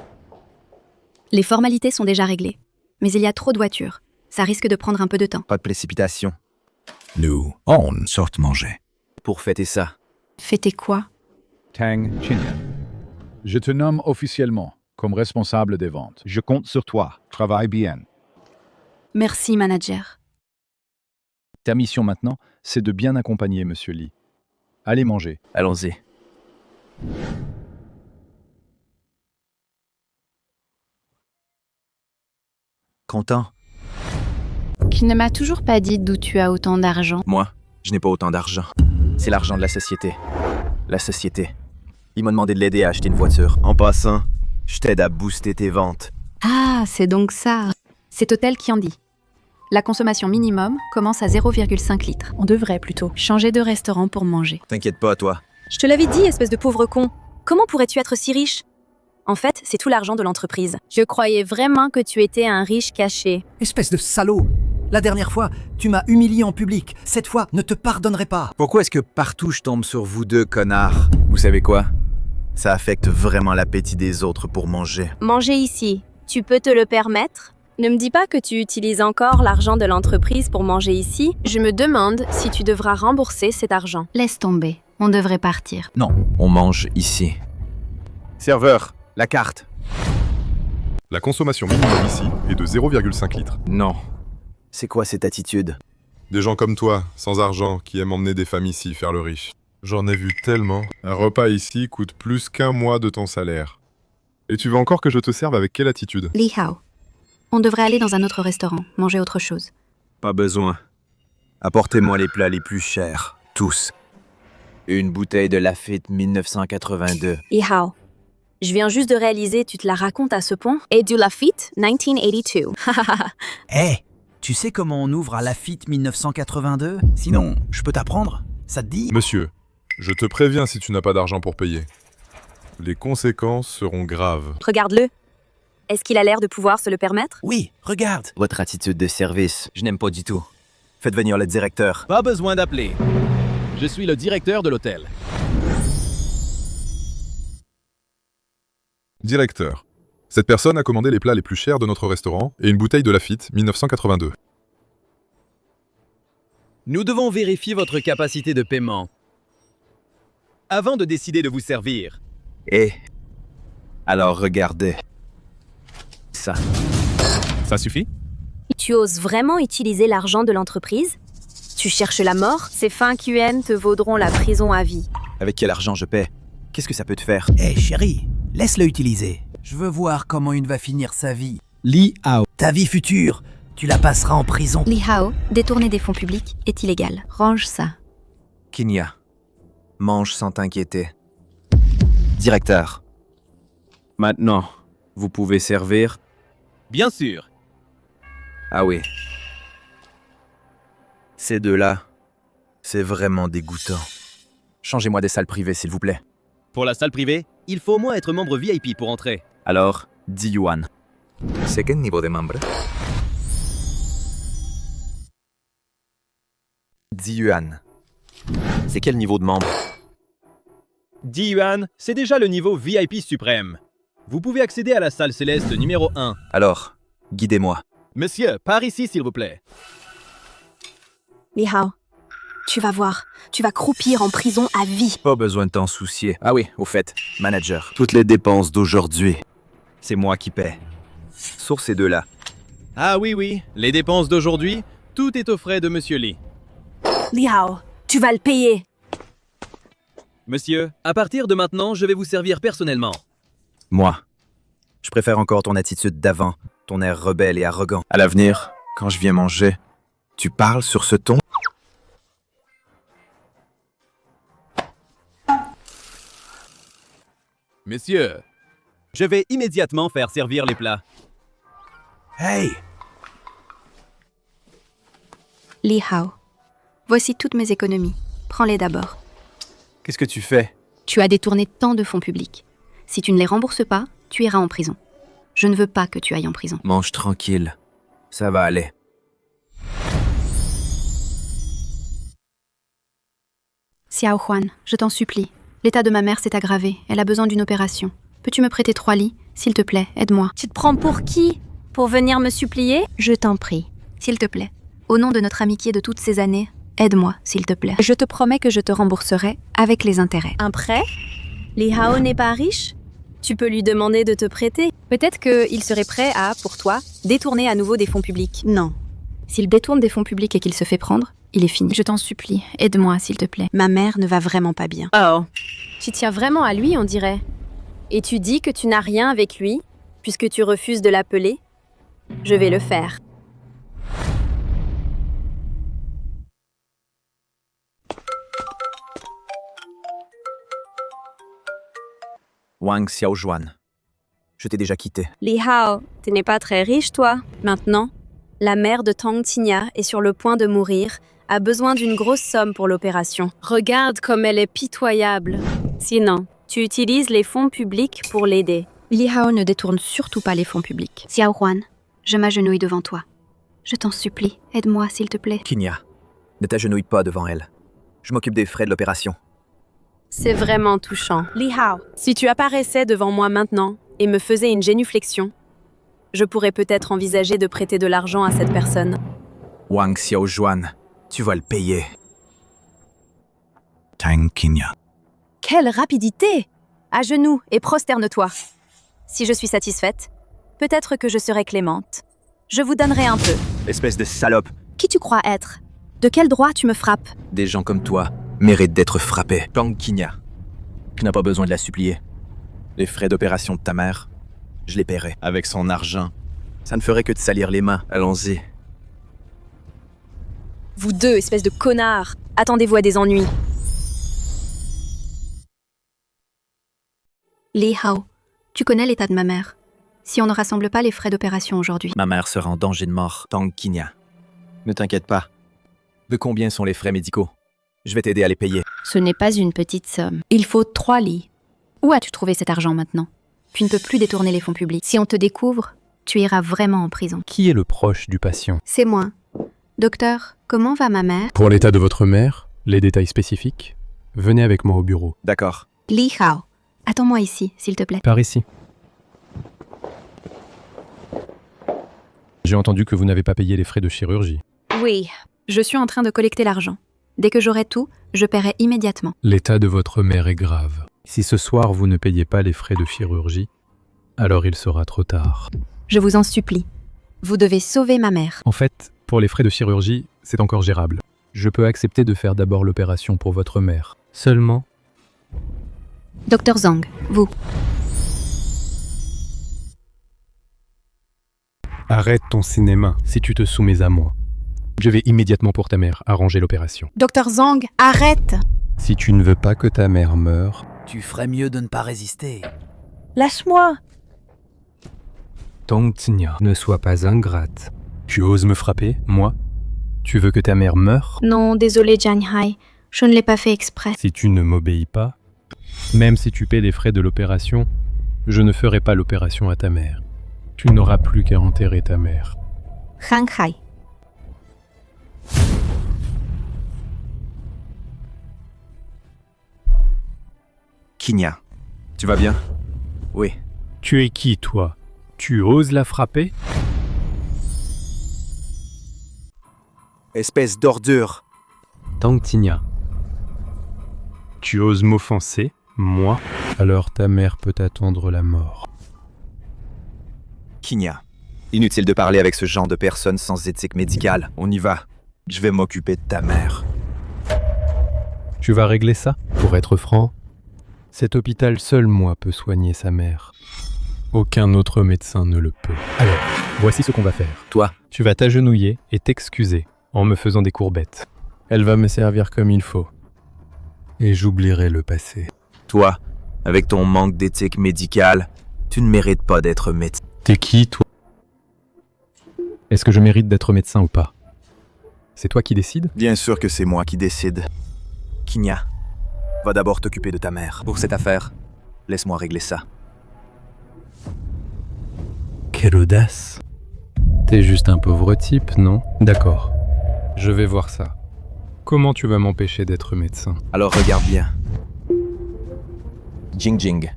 Les formalités sont déjà réglées. Mais il y a trop de voitures. Ça risque de prendre un peu de temps. Pas de précipitation. Nous, on sorte manger. Pour fêter ça. Fêter quoi? Tang Kinya. Je te nomme officiellement comme responsable des ventes. Je compte sur toi. Travaille bien. Merci, manager. Ta mission maintenant, c'est de bien accompagner Monsieur Li. Allez manger. Allons-y. Content? Qui ne m'a toujours pas dit d'où tu as autant d'argent. Moi, je n'ai pas autant d'argent. C'est l'argent de la société. La société. Ils m'ont demandé de l'aider à acheter une voiture. En passant, je t'aide à booster tes ventes. Ah, c'est donc ça. C'est Total qui en dit. La consommation minimum commence à 0,5 litres. On devrait plutôt. Changer de restaurant pour manger. T'inquiète pas, toi. Je te l'avais dit, espèce de pauvre con. Comment pourrais-tu être si riche? En fait, c'est tout l'argent de l'entreprise. Je croyais vraiment que tu étais un riche caché. Espèce de salaud! La dernière fois, tu m'as humilié en public. Cette fois, ne te pardonnerai pas. Pourquoi est-ce que partout je tombe sur vous deux, connards? Vous savez quoi? Ça affecte vraiment l'appétit des autres pour manger. Manger ici, tu peux te le permettre? Ne me dis pas que tu utilises encore l'argent de l'entreprise pour manger ici. Je me demande si tu devras rembourser cet argent. Laisse tomber. On devrait partir. Non, on mange ici. Serveur, la carte. La consommation minimum ici est de 0,5 litres. Non. C'est quoi cette attitude? Des gens comme toi, sans argent, qui aiment emmener des femmes ici faire le riche. J'en ai vu tellement. Un repas ici coûte plus qu'1 mois de ton salaire. Et tu veux encore que je te serve avec quelle attitude? Li Hao. On devrait aller dans un autre restaurant, manger autre chose. Pas besoin. Apportez-moi les plats les plus chers, tous. Une bouteille de Lafite 1982. Li Hao, je viens juste de réaliser, tu te la racontes à ce point? Et du Lafite 1982. Hé, tu sais comment on ouvre un Lafite 1982? Sinon, je peux t'apprendre? Ça te dit? Monsieur, je te préviens si tu n'as pas d'argent pour payer. Les conséquences seront graves. Regarde-le. Est-ce qu'il a l'air de pouvoir se le permettre? Oui, regarde. Votre attitude de service, je n'aime pas du tout. Faites venir le directeur. Pas besoin d'appeler. Je suis le directeur de l'hôtel. Directeur, cette personne a commandé les plats les plus chers de notre restaurant et une bouteille de Lafite 1982. Nous devons vérifier votre capacité de paiement avant de décider de vous servir. Alors regardez. Ça. Ça suffit? Tu oses vraiment utiliser l'argent de l'entreprise? Tu cherches la mort? Ces fins QN te vaudront la prison à vie. Avec quel argent je paie? Qu'est-ce que ça peut te faire? Hé, chérie, laisse-le utiliser. Je veux voir comment il va finir sa vie. Li Hao. Ta vie future, tu la passeras en prison. Li Hao, détourner des fonds publics est illégal. Range ça. Kinya, mange sans t'inquiéter. Directeur, maintenant, vous pouvez servir? Bien sûr. Ah oui. Ces deux-là, c'est vraiment dégoûtant. Changez-moi des salles privées, s'il vous plaît. Pour la salle privée, il faut au moins être membre VIP pour entrer. Alors, 10 yuan. C'est quel niveau de membre? 10 yuan. C'est quel niveau de membre? 10 yuan, c'est déjà le niveau VIP suprême. Vous pouvez accéder à la salle céleste numéro 1. Alors, guidez-moi. Monsieur, par ici, s'il vous plaît. Li Hao, tu vas voir, tu vas croupir en prison à vie. Pas besoin de t'en soucier. Ah oui, au fait, manager. Toutes les dépenses d'aujourd'hui, c'est moi qui paie. Sur ces deux-là. Ah oui, les dépenses d'aujourd'hui, tout est aux frais de Monsieur Lee. Li Hao, tu vas le payer. Monsieur, à partir de maintenant, je vais vous servir personnellement. Moi, je préfère encore ton attitude d'avant, ton air rebelle et arrogant. À l'avenir, quand je viens manger, tu parles sur ce ton? Messieurs, je vais immédiatement faire servir les plats. Hey! Li Hao, voici toutes mes économies. Prends-les d'abord. Qu'est-ce que tu fais? Tu as détourné tant de fonds publics. Si tu ne les rembourses pas, tu iras en prison. Je ne veux pas que tu ailles en prison. Mange tranquille. Ça va aller. Xiao Huan, je t'en supplie. L'état de ma mère s'est aggravé. Elle a besoin d'une opération. Peux-tu me prêter 3 lits? S'il te plaît, aide-moi. Tu te prends pour qui? Pour venir me supplier? Je t'en prie. S'il te plaît. Au nom de notre amitié de toutes ces années, aide-moi, s'il te plaît. Je te promets que je te rembourserai avec les intérêts. Un prêt? Li Hao n'est pas riche? Tu peux lui demander de te prêter. Peut-être qu'il serait prêt à, pour toi, détourner à nouveau des fonds publics. Non. S'il détourne des fonds publics et qu'il se fait prendre, il est fini. Je t'en supplie, aide-moi, s'il te plaît. Ma mère ne va vraiment pas bien. Oh. Tu tiens vraiment à lui, on dirait. Et tu dis que tu n'as rien avec lui, puisque tu refuses de l'appeler? Je vais le faire. Wang Xiaojuan. Je t'ai déjà quitté. Li Hao, tu n'es pas très riche, toi. Maintenant, la mère de Tang Tingya est sur le point de mourir, a besoin d'une grosse somme pour l'opération. Regarde comme elle est pitoyable. Sinon, tu utilises les fonds publics pour l'aider. Li Hao ne détourne surtout pas les fonds publics. Xiao Huan, je m'agenouille devant toi. Je t'en supplie, aide-moi s'il te plaît. Qinya, ne t'agenouille pas devant elle. Je m'occupe des frais de l'opération. C'est vraiment touchant. Li Hao, si tu apparaissais devant moi maintenant et me faisais une génuflexion, je pourrais peut-être envisager de prêter de l'argent à cette personne. Wang Xiaojuan, tu vas le payer. Tang Qinya. Quelle rapidité! À genoux et prosterne-toi. Si je suis satisfaite, peut-être que je serai clémente. Je vous donnerai un peu. Espèce de salope. Qui tu crois être? De quel droit tu me frappes? Des gens comme toi méritent d'être frappés. Tang Qinya, tu n'as pas besoin de la supplier. Les frais d'opération de ta mère, je les paierai. Avec son argent, ça ne ferait que te salir les mains. Allons-y. Vous deux, espèce de connards, attendez-vous à des ennuis. Li Hao, tu connais l'état de ma mère. Si on ne rassemble pas les frais d'opération aujourd'hui. Ma mère sera en danger de mort. Tang Qinya, ne t'inquiète pas. De combien sont les frais médicaux? Je vais t'aider à les payer. Ce n'est pas une petite somme. Il faut 3 lits. Où as-tu trouvé cet argent maintenant? Tu ne peux plus détourner les fonds publics. Si on te découvre, tu iras vraiment en prison. Qui est le proche du patient? C'est moi. Docteur, comment va ma mère? Pour l'état de votre mère, les détails spécifiques, venez avec moi au bureau. D'accord. Li Hao, attends-moi ici, s'il te plaît. Par ici. J'ai entendu que vous n'avez pas payé les frais de chirurgie. Oui, je suis en train de collecter l'argent. Dès que j'aurai tout, je paierai immédiatement. L'état de votre mère est grave. Si ce soir vous ne payez pas les frais de chirurgie, alors il sera trop tard. Je vous en supplie. Vous devez sauver ma mère. En fait, pour les frais de chirurgie, c'est encore gérable. Je peux accepter de faire d'abord l'opération pour votre mère. Seulement... Docteur Zhang, vous. Arrête ton cinéma si tu te soumets à moi. Je vais immédiatement pour ta mère arranger l'opération. Docteur Zhang, arrête! Si tu ne veux pas que ta mère meure... Tu ferais mieux de ne pas résister. Lâche-moi! Tang Qinya, ne sois pas ingrate. Tu oses me frapper, moi? Tu veux que ta mère meure? Non, désolé Jiang Hai, je ne l'ai pas fait exprès. Si tu ne m'obéis pas, même si tu paies les frais de l'opération, je ne ferai pas l'opération à ta mère. Tu n'auras plus qu'à enterrer ta mère. Jiang Hai. Qinya, tu vas bien? Oui. Tu es qui, toi? Tu oses la frapper? Espèce d'ordure. Tang Qinya. Tu oses m'offenser, moi? Alors ta mère peut attendre la mort. Qinya, inutile de parler avec ce genre de personnes sans éthique médicale. On y va. Je vais m'occuper de ta mère. Tu vas régler ça? Pour être franc, cet hôpital seul, moi, peut soigner sa mère. Aucun autre médecin ne le peut. Alors, voici ce qu'on va faire. Toi, tu vas t'agenouiller et t'excuser en me faisant des courbettes. Elle va me servir comme il faut. Et j'oublierai le passé. Toi, avec ton manque d'éthique médicale, tu ne mérites pas d'être médecin. T'es qui, toi? Est-ce que je mérite d'être médecin ou pas? C'est toi qui décides? Bien sûr que c'est moi qui décide. Qinya, va d'abord t'occuper de ta mère. Pour cette affaire, laisse-moi régler ça. Quelle audace! T'es juste un pauvre type, non? D'accord. Je vais voir ça. Comment tu vas m'empêcher d'être médecin? Alors regarde bien. Jingjing.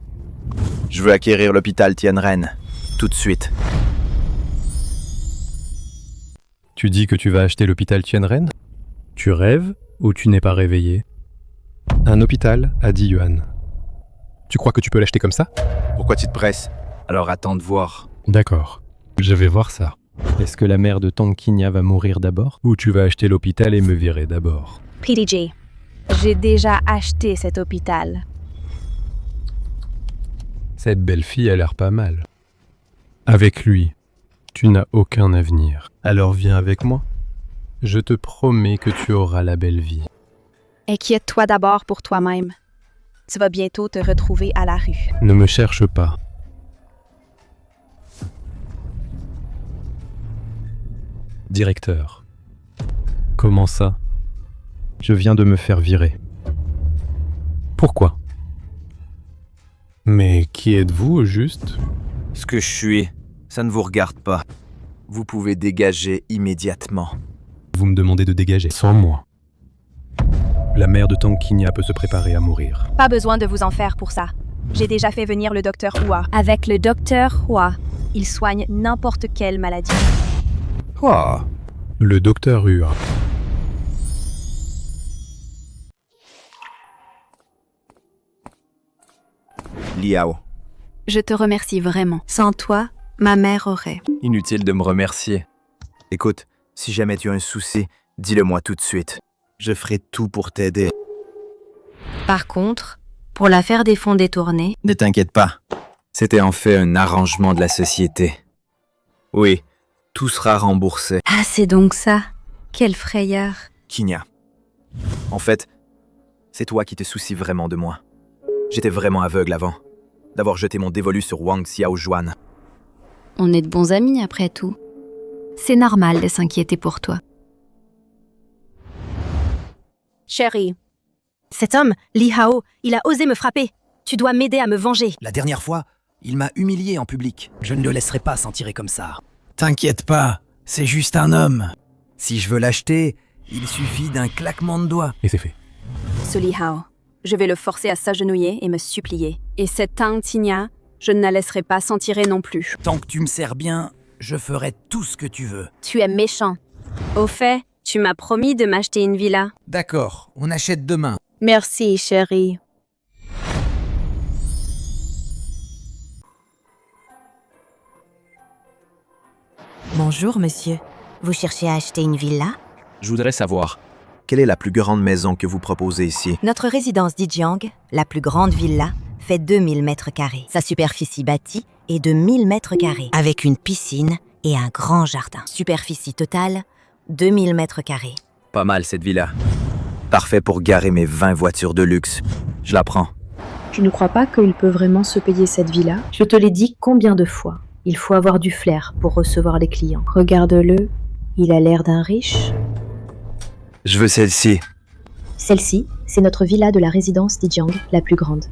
Je veux acquérir l'hôpital Tianren. Tout de suite. Tu dis que tu vas acheter l'hôpital Tianren? Tu rêves ou tu n'es pas réveillé? Un hôpital à 10 yuan. Tu crois que tu peux l'acheter comme ça? Pourquoi tu te presses? Alors attends de voir. D'accord. Je vais voir ça. Est-ce que la mère de Tang Qinya va mourir d'abord? Ou tu vas acheter l'hôpital et me virer d'abord? PDG, j'ai déjà acheté cet hôpital. Cette belle fille a l'air pas mal. Avec lui, tu n'as aucun avenir. Alors viens avec moi. Je te promets que tu auras la belle vie. Inquiète-toi d'abord pour toi-même. Tu vas bientôt te retrouver à la rue. Ne me cherche pas. Directeur. Comment ça? Je viens de me faire virer. Pourquoi? Mais qui êtes-vous au juste? Ce que je suis, ça ne vous regarde pas. Vous pouvez dégager immédiatement. Vous me demandez de dégager sans moi. La mère de Tankinia peut se préparer à mourir. Pas besoin de vous en faire pour ça. J'ai déjà fait venir le docteur Hua. Avec le docteur Hua, il soigne n'importe quelle maladie. Quoi? Le docteur Hua. Liao. Je te remercie vraiment. Sans toi, ma mère aurait. Inutile de me remercier. Écoute, si jamais tu as un souci, dis-le-moi tout de suite. Je ferai tout pour t'aider. Par contre, pour l'affaire des fonds détournés... Ne t'inquiète pas. C'était en fait un arrangement de la société. Oui, tout sera remboursé. Ah, c'est donc ça. Quelle frayeur. Kinya. En fait, c'est toi qui te soucies vraiment de moi. J'étais vraiment aveugle avant, d'avoir jeté mon dévolu sur Wang Xiaojuan. On est de bons amis après tout. C'est normal de s'inquiéter pour toi. Chérie, cet homme, Li Hao, il a osé me frapper. Tu dois m'aider à me venger. La dernière fois, il m'a humilié en public. Je ne le laisserai pas s'en tirer comme ça. T'inquiète pas, c'est juste un homme. Si je veux l'acheter, il suffit d'un claquement de doigts. Et c'est fait. Ce Li Hao, je vais le forcer à s'agenouiller et me supplier. Et cette Tang Tigna, je ne la laisserai pas s'en tirer non plus. Tant que tu me sers bien, je ferai tout ce que tu veux. Tu es méchant. Au fait, tu m'as promis de m'acheter une villa. D'accord, on achète demain. Merci, chérie. Bonjour, monsieur. Vous cherchez à acheter une villa? Je voudrais savoir, quelle est la plus grande maison que vous proposez ici? Notre résidence d'Ijiang, la plus grande villa, fait 2000 mètres carrés. Sa superficie bâtie est de 1000 mètres carrés, avec une piscine et un grand jardin. Superficie totale, 2000 mètres carrés. Pas mal cette villa. Parfait pour garer mes 20 voitures de luxe. Je la prends. Tu ne crois pas qu'il peut vraiment se payer cette villa? Je te l'ai dit combien de fois. Il faut avoir du flair pour recevoir les clients. Regarde-le, il a l'air d'un riche. Je veux celle-ci. Celle-ci, c'est notre villa de la résidence d'Ijiang, la plus grande.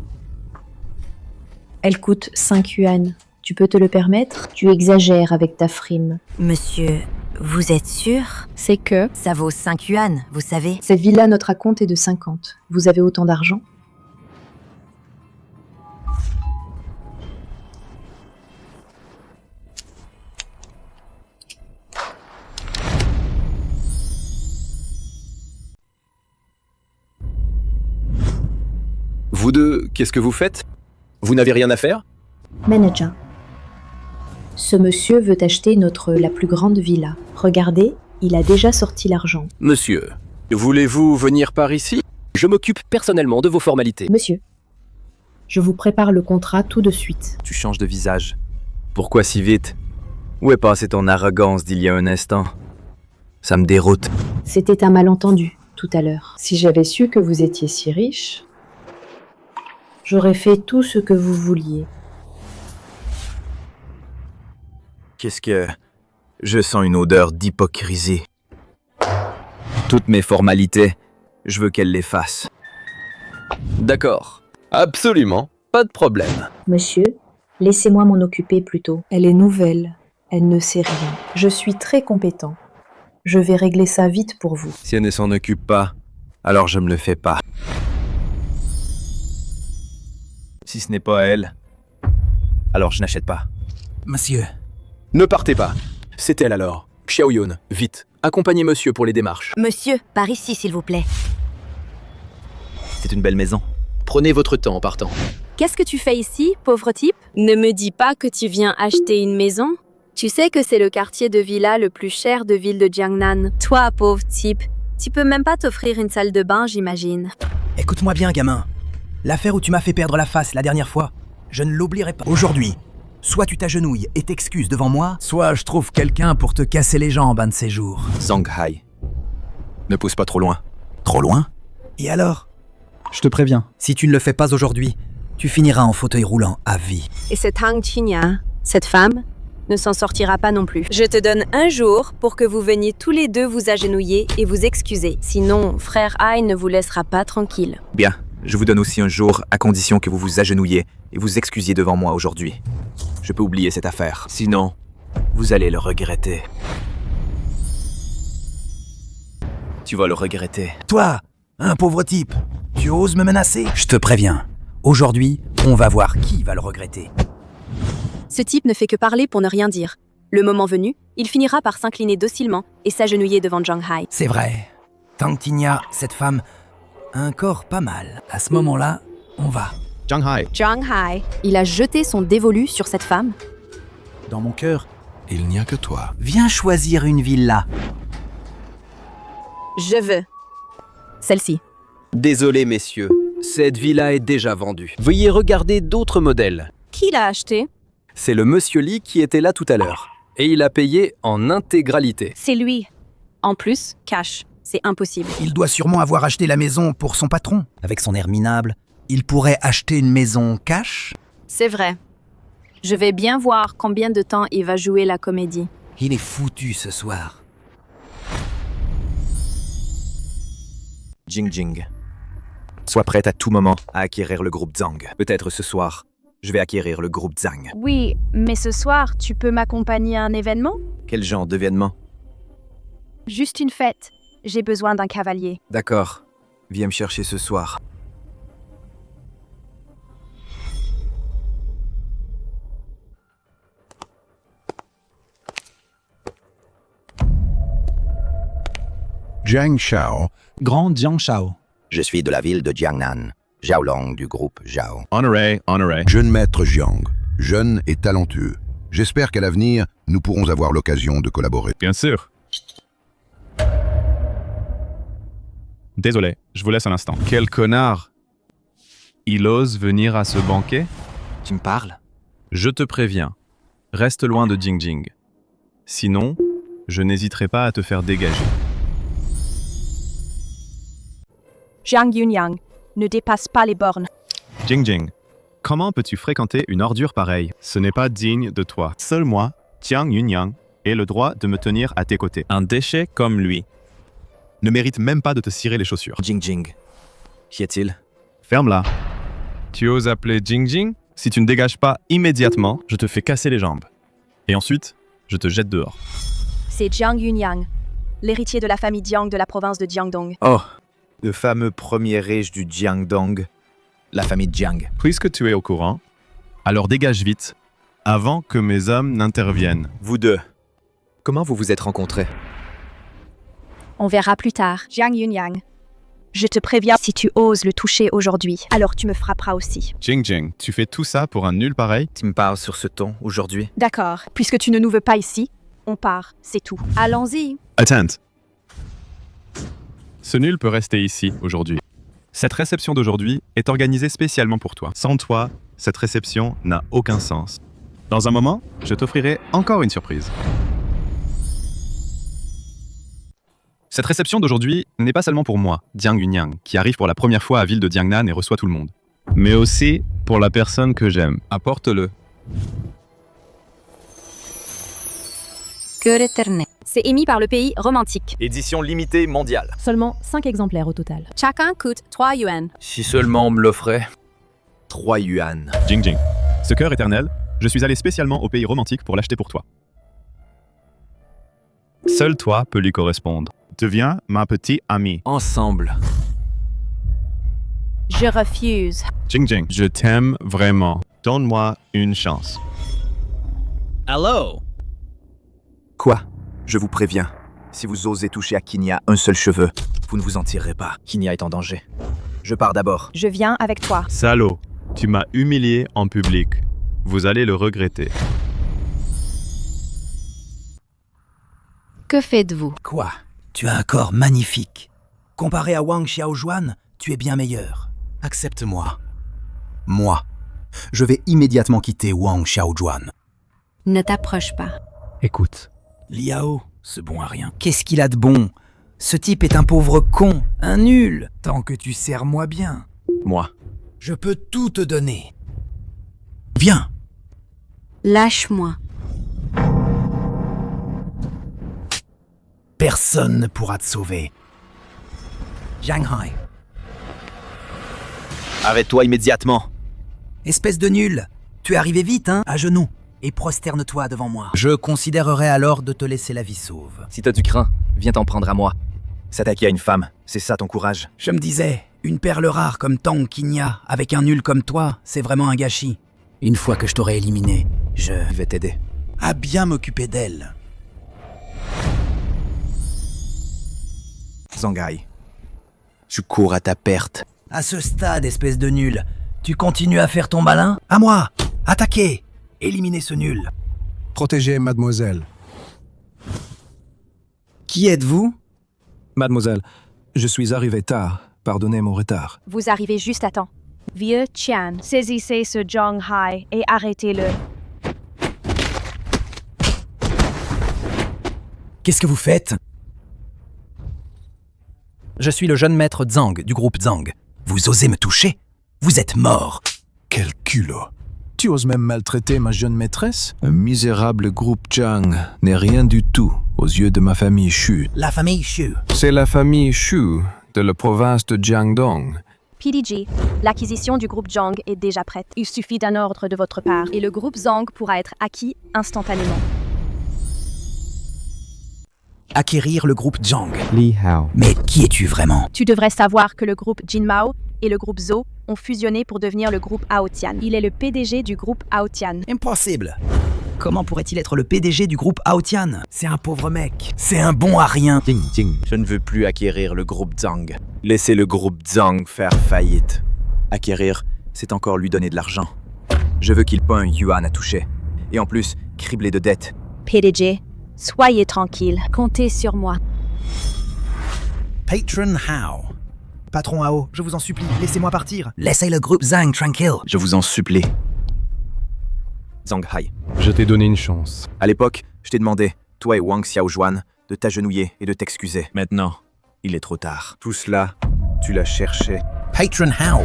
Elle coûte 5 yuan. Tu peux te le permettre? Tu exagères avec ta frime. Monsieur, vous êtes sûr? C'est que... Ça vaut 5 yuan, vous savez. Cette villa, notre acompte est de 50. Vous avez autant d'argent? Vous deux, qu'est-ce que vous faites? Vous n'avez rien à faire? Manager. Ce monsieur veut acheter la plus grande villa. Regardez, il a déjà sorti l'argent. Monsieur, voulez-vous venir par ici? Je m'occupe personnellement de vos formalités. Monsieur, je vous prépare le contrat tout de suite. Tu changes de visage. Pourquoi si vite? Où est passée ton arrogance d'il y a un instant? Ça me déroute. C'était un malentendu, tout à l'heure. Si j'avais su que vous étiez si riche, j'aurais fait tout ce que vous vouliez. Qu'est-ce que... Je sens une odeur d'hypocrisie. Toutes mes formalités, je veux qu'elle les fasse. D'accord. Absolument. Pas de problème. Monsieur, laissez-moi m'en occuper plutôt. Elle est nouvelle. Elle ne sait rien. Je suis très compétent. Je vais régler ça vite pour vous. Si elle ne s'en occupe pas, alors je me le fais pas. Si ce n'est pas elle, alors je n'achète pas. Monsieur. Ne partez pas. C'est elle alors. Xiaoyun, vite. Accompagnez monsieur pour les démarches. Monsieur, par ici s'il vous plaît. C'est une belle maison. Prenez votre temps en partant. Qu'est-ce que tu fais ici, pauvre type? Ne me dis pas que tu viens acheter une maison. Tu sais que c'est le quartier de villa le plus cher de ville de Jiangnan. Toi, pauvre type, tu peux même pas t'offrir une salle de bain, j'imagine. Écoute-moi bien, gamin. L'affaire où tu m'as fait perdre la face la dernière fois, je ne l'oublierai pas. Aujourd'hui, soit tu t'agenouilles et t'excuses devant moi, soit je trouve quelqu'un pour te casser les jambes un de ces jours. Zhang Hai. Ne pousse pas trop loin. Trop loin? Et alors? Je te préviens. Si tu ne le fais pas aujourd'hui, tu finiras en fauteuil roulant à vie. Et cette Hang Chinya, cette femme, ne s'en sortira pas non plus. Je te donne un jour pour que vous veniez tous les deux vous agenouiller et vous excuser. Sinon, frère Ai ne vous laissera pas tranquille. Bien, je vous donne aussi un jour à condition que vous vous agenouilliez et vous excusiez devant moi aujourd'hui. Je peux oublier cette affaire. Sinon, vous allez le regretter. Tu vas le regretter. Toi, un pauvre type, tu oses me menacer? Je te préviens, aujourd'hui, on va voir qui va le regretter. Ce type ne fait que parler pour ne rien dire. Le moment venu, il finira par s'incliner docilement et s'agenouiller devant Jiang Hai. C'est vrai. Tang Tingya, cette femme, a un corps pas mal. À ce moment-là, on va. Jiang Hai. Jiang Hai, il a jeté son dévolu sur cette femme. Dans mon cœur, Il n'y a que toi. viens choisir une villa. Je veux. Celle-ci. Désolé, messieurs. Cette villa est déjà vendue. Veuillez regarder d'autres modèles. Qui l'a acheté? C'est le monsieur Lee qui était là tout à l'heure. Et il a payé en intégralité. C'est lui. En plus, cash. C'est impossible. Il doit sûrement avoir acheté la maison pour son patron. Avec son air minable, il pourrait acheter une maison cash? C'est vrai. Je vais bien voir combien de temps il va jouer la comédie. Il est foutu ce soir. Jing Jing. Sois prête à tout moment à acquérir le groupe Zhang. Peut-être ce soir, je vais acquérir le groupe Zhang. Oui, mais ce soir, tu peux m'accompagner à un événement? Quel genre d'événement? Juste une fête. J'ai besoin d'un cavalier. D'accord. Viens me chercher ce soir. Jiang Shao. Grand Jiang Shao. Je suis de la ville de Jiangnan, Xiaolong du groupe Zhao. Honoré, honoré. Jeune maître Jiang, jeune et talentueux. J'espère qu'à l'avenir, nous pourrons avoir l'occasion de collaborer. Bien sûr. Désolé, je vous laisse un instant. Quel connard! Il ose venir à ce banquet? Tu me parles? Je te préviens, reste loin de Jing Jing. Sinon, je n'hésiterai pas à te faire dégager. Jiang Yunyang, ne dépasse pas les bornes. Jing Jing, comment peux-tu fréquenter une ordure pareille? Ce n'est pas digne de toi. Seul moi, Jiang Yunyang, ai le droit de me tenir à tes côtés. Un déchet comme lui ne mérite même pas de te cirer les chaussures. Jing Jing. Qu'y a-t-il? Ferme-la. Tu oses appeler Jing Jing? Si tu ne dégages pas immédiatement, je te fais casser les jambes. Et ensuite, je te jette dehors. C'est Jiang Yunyang, l'héritier de la famille Jiang de la province de Jiangdong. Oh, le fameux premier riche du Jiangdong, la famille Jiang. Puisque tu es au courant, alors dégage vite, avant que mes hommes n'interviennent. Vous deux, comment vous vous êtes rencontrés? On verra plus tard. Jiang Yunyang, je te préviens, si tu oses le toucher aujourd'hui, alors tu me frapperas aussi. Jing Jing, tu fais tout ça pour un nul pareil? Tu me parles sur ce ton aujourd'hui? D'accord, puisque tu ne nous veux pas ici, on part, c'est tout. Allons-y. Attends. Ce nul peut rester ici aujourd'hui. Cette réception d'aujourd'hui est organisée spécialement pour toi. Sans toi, cette réception n'a aucun sens. Dans un moment, je t'offrirai encore une surprise. Cette réception d'aujourd'hui n'est pas seulement pour moi, Jiang Yunyang, qui arrive pour la première fois à ville de Jiangnan et reçoit tout le monde, mais aussi pour la personne que j'aime. Apporte-le. Que l'éternel. C'est émis par le pays romantique. Édition limitée mondiale. Seulement 5 exemplaires au total. Chacun coûte 3 yuan. Si seulement on me l'offrait. 3 yuan. Jing Jing, ce cœur éternel, je suis allé spécialement au pays romantique pour l'acheter pour toi. Seul toi peux lui correspondre. Deviens ma petite amie. Ensemble. Je refuse. Jing Jing, je t'aime vraiment. Donne-moi une chance. Allô? Quoi? Je vous préviens. Si vous osez toucher à Kinya un seul cheveu, vous ne vous en tirerez pas. Kinya est en danger. Je pars d'abord. Je viens avec toi. Salaud, tu m'as humilié en public. Vous allez le regretter. Que faites-vous? Quoi? Tu as un corps magnifique. Comparé à Wang Xiaozhuan, tu es bien meilleur. Accepte-moi. Moi, je vais immédiatement quitter Wang Xiaozhuan. Ne t'approche pas. Écoute. Liao, ce bon à rien. Qu'est-ce qu'il a de bon? Ce type est un pauvre con, un nul. Tant que tu sers moi bien. moi. Je peux tout te donner. Viens. Lâche-moi. Personne ne pourra te sauver. Jiang Hai. Arrête-toi immédiatement. Espèce de nul. Tu es arrivé vite, hein, à genoux. Et prosterne-toi devant moi. Je considérerai alors de te laisser la vie sauve. Si t'as du crin, viens t'en prendre à moi. S'attaquer à une femme, c'est ça ton courage? Je me disais, une perle rare comme Tang Qinya, avec un nul comme toi, c'est vraiment un gâchis. Une fois que je t'aurai éliminé, je vais t'aider. À bien m'occuper d'elle. Zhang Hai, je cours à ta perte. À ce stade, espèce de nul, tu continues à faire ton malin? À moi! Attaquez! Éliminez ce nul. Protégez mademoiselle. Qui êtes-vous? Mademoiselle, je suis arrivé tard. Pardonnez mon retard. Vous arrivez juste à temps. Vieux Qian, saisissez ce Jiang Hai et arrêtez-le. Qu'est-ce que vous faites? Je suis le jeune maître Zhang du groupe Zhang. Vous osez me toucher? Vous êtes mort. Quel culot. Tu oses même maltraiter ma jeune maîtresse? Un misérable groupe Zhang n'est rien du tout aux yeux de ma famille Shu. La famille Shu. C'est la famille Shu de la province de Jiangdong. PDG, l'acquisition du groupe Zhang est déjà prête. Il suffit d'un ordre de votre part et le groupe Zhang pourra être acquis instantanément. Acquérir le groupe Zhang. Li Hao. Mais qui es-tu vraiment? Tu devrais savoir que le groupe Jinmao et le groupe Zhou ont fusionné pour devenir le groupe Aotian. Il est le PDG du groupe Aotian. Impossible. Comment pourrait-il être le PDG du groupe Aotian? C'est un pauvre mec. C'est un bon à rien. Je ne veux plus acquérir le groupe Zhang. Laissez le groupe Zhang faire faillite. Acquérir, c'est encore lui donner de l'argent. Je veux qu'il pas un yuan à toucher. Et en plus, criblé de dettes. PDG, soyez tranquille. Comptez sur moi. Patron Hao. Patron Hao, je vous en supplie, laissez-moi partir. Laissez le groupe Zhang tranquille. Je vous en supplie. Zhang Hai. Je t'ai donné une chance. À l'époque, je t'ai demandé, toi et Wang Xiaojuan, de t'agenouiller et de t'excuser. Maintenant, il est trop tard. Tout cela, tu l'as cherché. Patron Hao.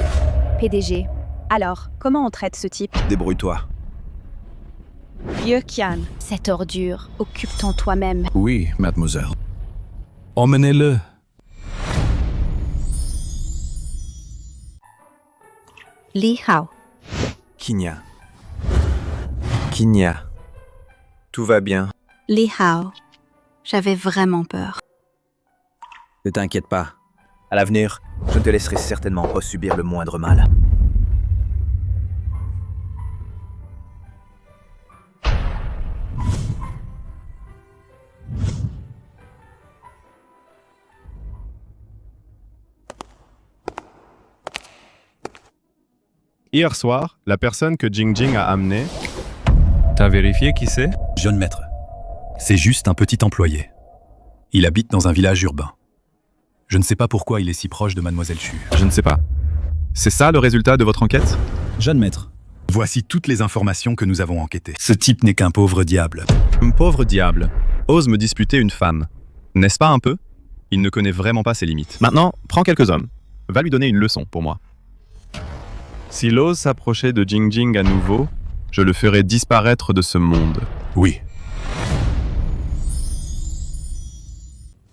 PDG, alors, comment on traite ce type? Débrouille-toi. Vieux Qian, cette ordure, occupe-t'en toi-même. Oui, mademoiselle. Emmenez-le. Li Hao. Qinya. Qinya. Tout va bien. Li Hao. J'avais vraiment peur. Ne t'inquiète pas. À l'avenir, je ne te laisserai certainement pas subir le moindre mal. Hier soir, la personne que Jingjing a amenée... T'as vérifié qui c'est? Jeune maître. C'est juste un petit employé. Il habite dans un village urbain. Je ne sais pas pourquoi il est si proche de Mademoiselle Chu. Je ne sais pas. C'est ça le résultat de votre enquête? Jeune maître, voici toutes les informations que nous avons enquêtées. Ce type n'est qu'un pauvre diable. Un pauvre diable ose me disputer une femme. N'est-ce pas un peu? Il ne connaît vraiment pas ses limites. Maintenant, prends quelques hommes. Va lui donner une leçon pour moi. S'il ose s'approcher de Jingjing à nouveau, je le ferai disparaître de ce monde. Oui.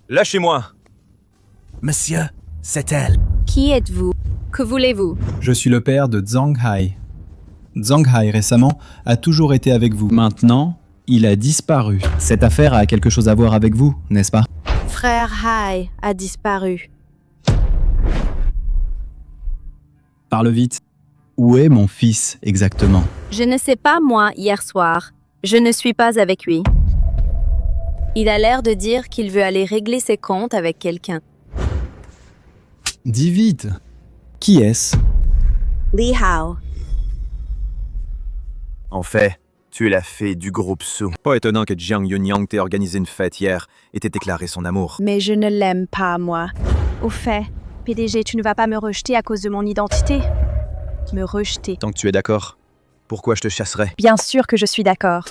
Lâchez-moi! Monsieur, c'est elle. Qui êtes-vous? Que voulez-vous? Je suis le père de Zhang Hai. Zhang Hai récemment a toujours été avec vous. Maintenant, il a disparu. Cette affaire a quelque chose à voir avec vous, n'est-ce pas? Frère Hai a disparu. Parle vite. Où est mon fils exactement? Je ne sais pas moi hier soir. Je ne suis pas avec lui. Il a l'air de dire qu'il veut aller régler ses comptes avec quelqu'un. Dis vite. Qui est-ce? Li Hao. En fait, tu es la fée du groupe Su. Pas étonnant que Jiang Yunyang t'ait organisé une fête hier et t'ait déclaré son amour. Mais je ne l'aime pas, moi. Au fait, PDG, tu ne vas pas me rejeter à cause de mon identité? Me rejeter. Tant que tu es d'accord, pourquoi je te chasserais? Bien sûr que je suis d'accord.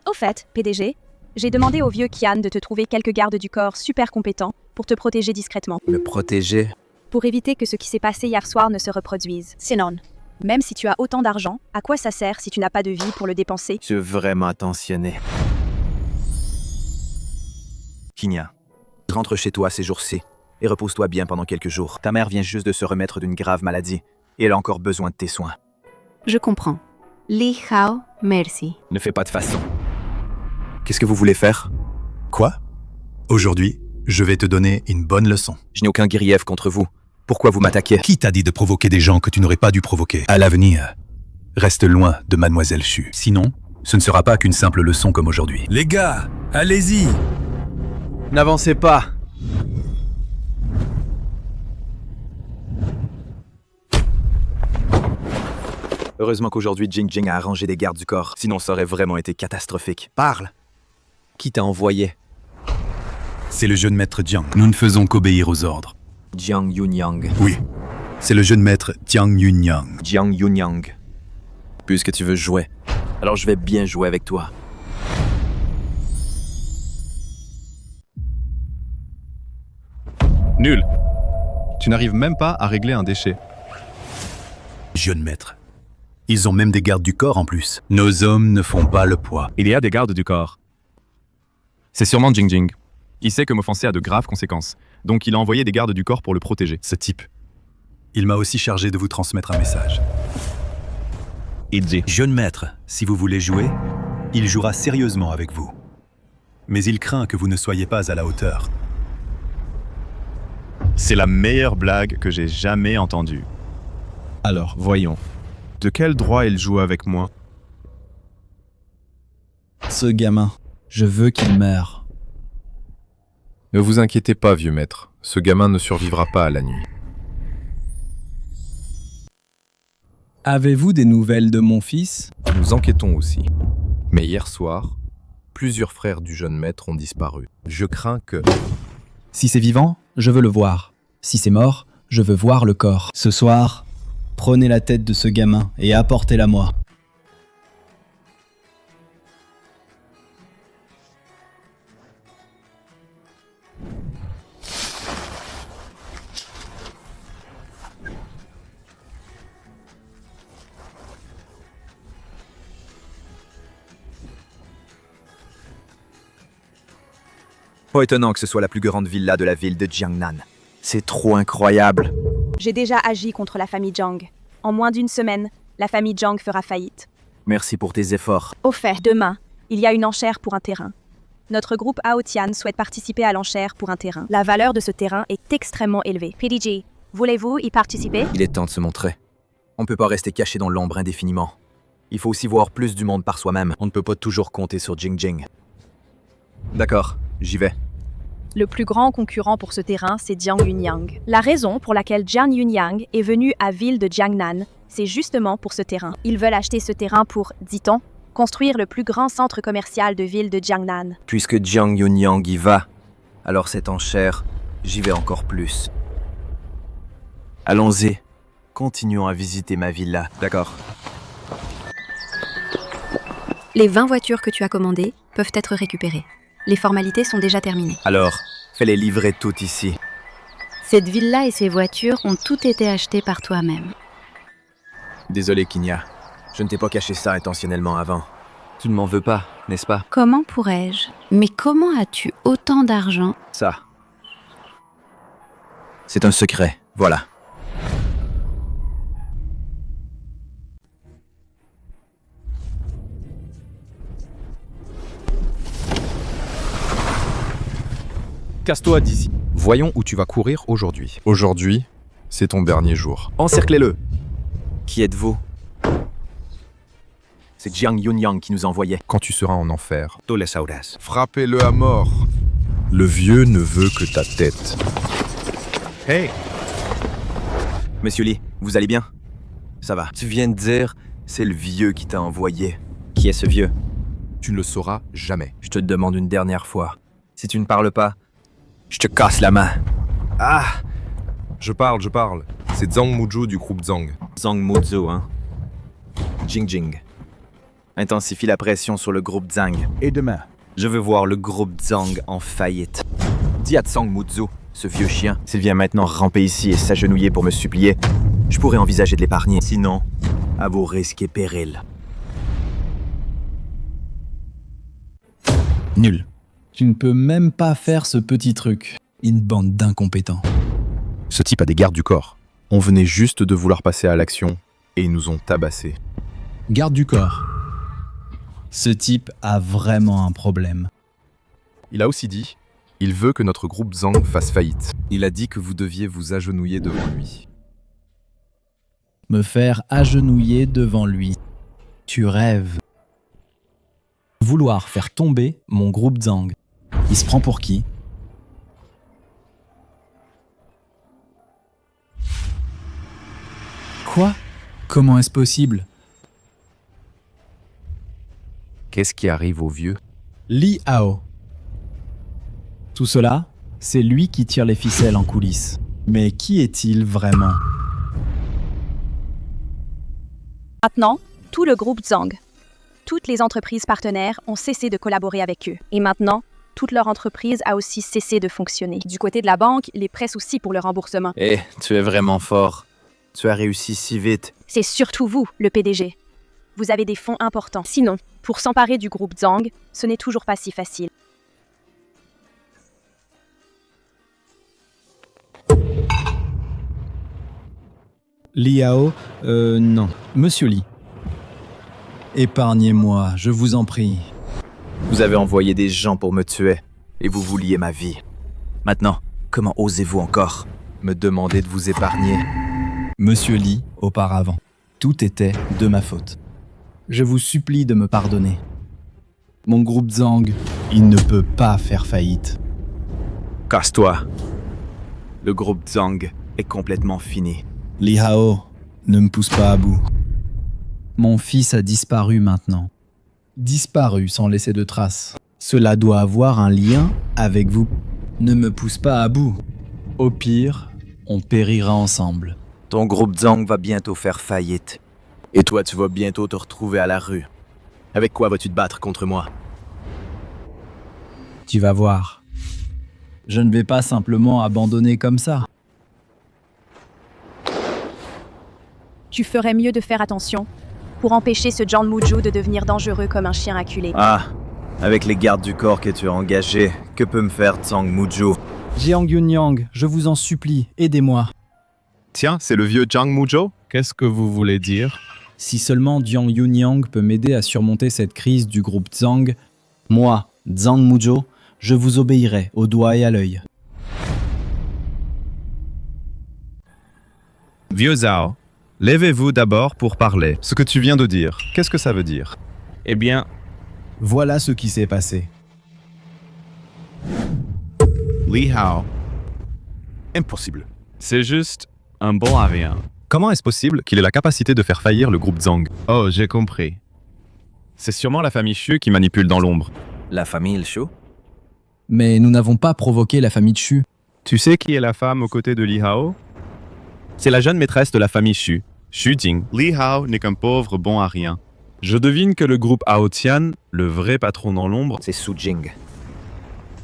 Au fait, PDG, j'ai demandé au vieux Qian de te trouver quelques gardes du corps super compétents pour te protéger discrètement. Me protéger? pour éviter que ce qui s'est passé hier soir ne se reproduise. Sinon, même si tu as autant d'argent, à quoi ça sert si tu n'as pas de vie pour le dépenser? Je veux vraiment attentionner. Kinya, rentre chez toi ces jours-ci et repose-toi bien pendant quelques jours. Ta mère vient juste de se remettre d'une grave maladie et elle a encore besoin de tes soins. Je comprends. Li Hao, merci. Ne fais pas de façon. Qu'est-ce que vous voulez faire? Quoi? Aujourd'hui, je vais te donner une bonne leçon. Je n'ai aucun grief contre vous. Pourquoi vous m'attaquez? Qui t'a dit de provoquer des gens que tu n'aurais pas dû provoquer? À l'avenir, reste loin de Mademoiselle Chu. Sinon, ce ne sera pas qu'une simple leçon comme aujourd'hui. Les gars, allez-y! N'avancez pas! Heureusement qu'aujourd'hui Jing a arrangé des gardes du corps, sinon ça aurait vraiment été catastrophique. Parle! Qui t'a envoyé? C'est le jeune maître Jiang. Nous ne faisons qu'obéir aux ordres. Jiang Yunyang. Oui, c'est le jeune maître Jiang Yunyang. Jiang Yunyang. Puisque tu veux jouer, alors je vais bien jouer avec toi. Nul. Tu n'arrives même pas à régler un déchet. Jeune maître. Ils ont même des gardes du corps en plus. Nos hommes ne font pas le poids. Il y a des gardes du corps. C'est sûrement Jing. Il sait que m'offenser a de graves conséquences. Donc il a envoyé des gardes du corps pour le protéger. Ce type. Il m'a aussi chargé de vous transmettre un message. Il dit: Jeune maître, si vous voulez jouer, il jouera sérieusement avec vous. Mais il craint que vous ne soyez pas à la hauteur. C'est la meilleure blague que j'ai jamais entendue. Alors, voyons. De quel droit il joue avec moi? Ce gamin, je veux qu'il meure. Ne vous inquiétez pas, vieux maître. Ce gamin ne survivra pas à la nuit. Avez-vous des nouvelles de mon fils? Nous enquêtons aussi. Mais hier soir, plusieurs frères du jeune maître ont disparu. Je crains que... Si c'est vivant, je veux le voir. Si c'est mort, je veux voir le corps. Ce soir, prenez la tête de ce gamin et apportez-la moi. Pas étonnant que ce soit la plus grande villa de la ville de Jiangnan. C'est trop incroyable. J'ai déjà agi contre la famille Jiang. En moins d'une semaine, la famille Jiang fera faillite. Merci pour tes efforts. Au fait, demain, il y a une enchère pour un terrain. Notre groupe Aotian souhaite participer à l'enchère pour un terrain. La valeur de ce terrain est extrêmement élevée. PDG, voulez-vous y participer? Il est temps de se montrer. On ne peut pas rester caché dans l'ombre indéfiniment. Il faut aussi voir plus du monde par soi-même. On ne peut pas toujours compter sur Jing. D'accord, j'y vais. Le plus grand concurrent pour ce terrain, c'est Jiang Yunyang. La raison pour laquelle Jiang Yunyang est venu à ville de Jiangnan, c'est justement pour ce terrain. Ils veulent acheter ce terrain pour, dit-on, construire le plus grand centre commercial de ville de Jiangnan. Puisque Jiang Yunyang y va, alors cette enchère, j'y vais encore plus. Allons-y, continuons à visiter ma villa. D'accord. Les 20 voitures que tu as commandées peuvent être récupérées. Les formalités sont déjà terminées. Alors, fais-les livrer toutes ici. Cette villa et ces voitures ont toutes été achetées par toi-même. Désolé, Kinya. Je ne t'ai pas caché ça intentionnellement avant. Tu ne m'en veux pas, n'est-ce pas? Comment pourrais-je? Mais comment as-tu autant d'argent? Ça. C'est un secret, voilà. Casse-toi d'ici. Voyons où tu vas courir aujourd'hui. Aujourd'hui, c'est ton dernier jour. Encerclez-le. Qui êtes-vous? C'est Jiang Yunyang qui nous envoyait. Quand tu seras en enfer, Tolesauras. Frappez-le à mort. Le vieux ne veut que ta tête. Hey! Monsieur Lee, vous allez bien? Ça va. Tu viens de dire, c'est le vieux qui t'a envoyé. Qui est ce vieux? Tu ne le sauras jamais. Je te demande une dernière fois. Si tu ne parles pas, je te casse la main. Ah! Je parle. C'est Zhang Muzhu du groupe Zhang. Zhang Muzhu, hein? Jing. Intensifie la pression sur le groupe Zhang. Et demain? Je veux voir le groupe Zhang en faillite. Dis à Zhang Muzhu Ce vieux chien, s'il vient maintenant ramper ici et s'agenouiller pour me supplier, je pourrais envisager de l'épargner. Sinon, à vos risques et périls. Nul. Tu ne peux même pas faire ce petit truc. Une bande d'incompétents. Ce type a des gardes du corps. On venait juste de vouloir passer à l'action et ils nous ont tabassés. Garde du corps. Ce type a vraiment un problème. Il a aussi dit, il veut que notre groupe Zhang fasse faillite. Il a dit que vous deviez vous agenouiller devant lui. Me faire agenouiller devant lui. Tu rêves. Vouloir faire tomber mon groupe Zhang. Il se prend pour qui? Quoi? Comment est-ce possible? Qu'est-ce qui arrive aux vieux? Li Hao. Tout cela, c'est lui qui tire les ficelles en coulisses. Mais qui est-il vraiment? Maintenant, tout le groupe Zhang. Toutes les entreprises partenaires ont cessé de collaborer avec eux. Et maintenant, toute leur entreprise a aussi cessé de fonctionner. Du côté de la banque, les prêts aussi pour le remboursement. Eh, tu es vraiment fort. Tu as réussi si vite. C'est surtout vous, le PDG. Vous avez des fonds importants. Sinon, pour s'emparer du groupe Zhang, ce n'est toujours pas si facile. Li Hao, non. Monsieur Li. Épargnez-moi, je vous en prie. Vous avez envoyé des gens pour me tuer, et vous vouliez ma vie. Maintenant, comment osez-vous encore me demander de vous épargner? Monsieur Li, auparavant, tout était de ma faute. Je vous supplie de me pardonner. Mon groupe Zhang, il ne peut pas faire faillite. Casse-toi. Le groupe Zhang est complètement fini. Li Hao, ne me pousse pas à bout. Mon fils a disparu maintenant. Disparu sans laisser de traces. Cela doit avoir un lien avec vous. Ne me pousse pas à bout. Au pire, on périra ensemble. Ton groupe Zhang va bientôt faire faillite. Et toi, tu vas bientôt te retrouver à la rue. Avec quoi vas-tu te battre contre moi? Tu vas voir. Je ne vais pas simplement abandonner comme ça. Tu ferais mieux de faire attention pour empêcher ce Zhang Muzhou de devenir dangereux comme un chien acculé. Ah, avec les gardes du corps que tu as engagés, que peut me faire Zhang Muzhou? Jiang Yunyang, je vous en supplie, aidez-moi. Tiens, c'est le vieux Zhang Muzhou? Qu'est-ce que vous voulez dire? Si seulement Jiang Yunyang peut m'aider à surmonter cette crise du groupe Zhang, moi, Zhang Muzhou, je vous obéirai au doigt et à l'œil. Vieux Zhao, levez-vous d'abord pour parler. Ce que tu viens de dire, qu'est-ce que ça veut dire? Eh bien, voilà ce qui s'est passé. Li Hao, Impossible. c'est juste un bon à rien. Comment est-ce possible qu'il ait la capacité de faire faillir le groupe Zhang? Oh, j'ai compris. C'est sûrement la famille Xu qui manipule dans l'ombre. La famille Xu? Mais nous n'avons pas provoqué la famille Xu. Tu sais qui est la femme aux côtés de Li Hao? C'est la jeune maîtresse de la famille Xu, Xu Jing. Li Hao n'est qu'un pauvre bon à rien. Je devine que le groupe Hao Tian, le vrai patron dans l'ombre, c'est Su Jing.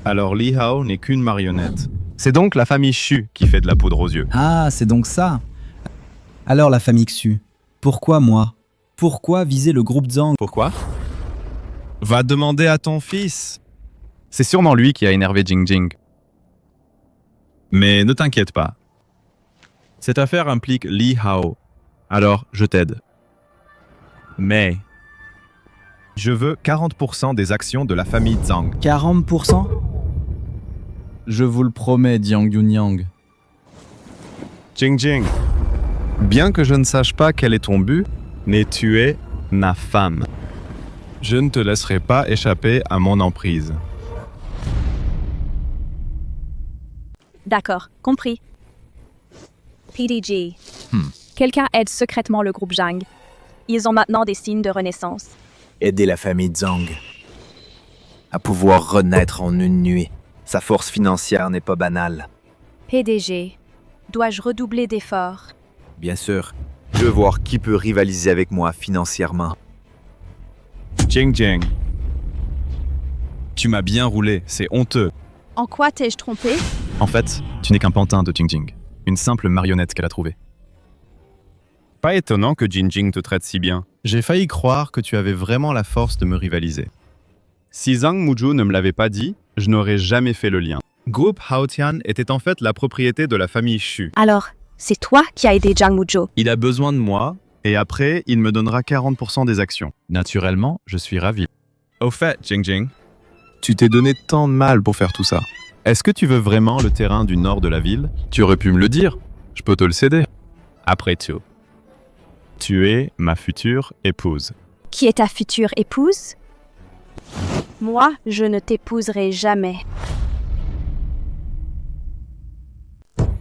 Alors Li Hao n'est qu'une marionnette. C'est donc la famille Xu qui fait de la poudre aux yeux. Ah, c'est donc ça. Alors la famille Xu, pourquoi moi? Pourquoi viser le groupe Zhang? Pourquoi? Va demander à ton fils. C'est sûrement lui qui a énervé Jing Jing. Mais ne t'inquiète pas. Cette affaire implique Li Hao. Alors, je t'aide. Mais je veux 40% des actions de la famille Zhang. 40%? Je vous le promets, Jiang Yunyang. Jing Jing, bien que je ne sache pas quel est ton but, mais tu es ma femme. Je ne te laisserai pas échapper à mon emprise. D'accord, compris. PDG. Quelqu'un aide secrètement le groupe Zhang. Ils ont maintenant des signes de renaissance. Aider la famille Zhang à pouvoir renaître en une nuit. Sa force financière n'est pas banale. PDG, dois-je redoubler d'efforts? Bien sûr. Je veux voir qui peut rivaliser avec moi financièrement. Jing Jing, tu m'as bien roulé, c'est honteux. En quoi t'ai-je trompé? En fait, Tu n'es qu'un pantin de Jingjing, une simple marionnette qu'elle a trouvée. Pas étonnant que Jingjing te traite si bien. J'ai failli croire que tu avais vraiment la force de me rivaliser. Si Zhang Muzhu ne me l'avait pas dit, je n'aurais jamais fait le lien. Groupe Haotian était en fait la propriété de la famille Xu. Alors, c'est toi qui as aidé Zhang Muzhu. Il a besoin de moi, et après, il me donnera 40% des actions. Naturellement, je suis ravi. Au fait, Jingjing, tu t'es donné tant de mal pour faire tout ça. Est-ce que tu veux vraiment le terrain du nord de la ville? Tu aurais pu me le dire. Je peux te le céder. Après tout, tu es ma future épouse. Qui est ta future épouse? Moi, je ne t'épouserai jamais.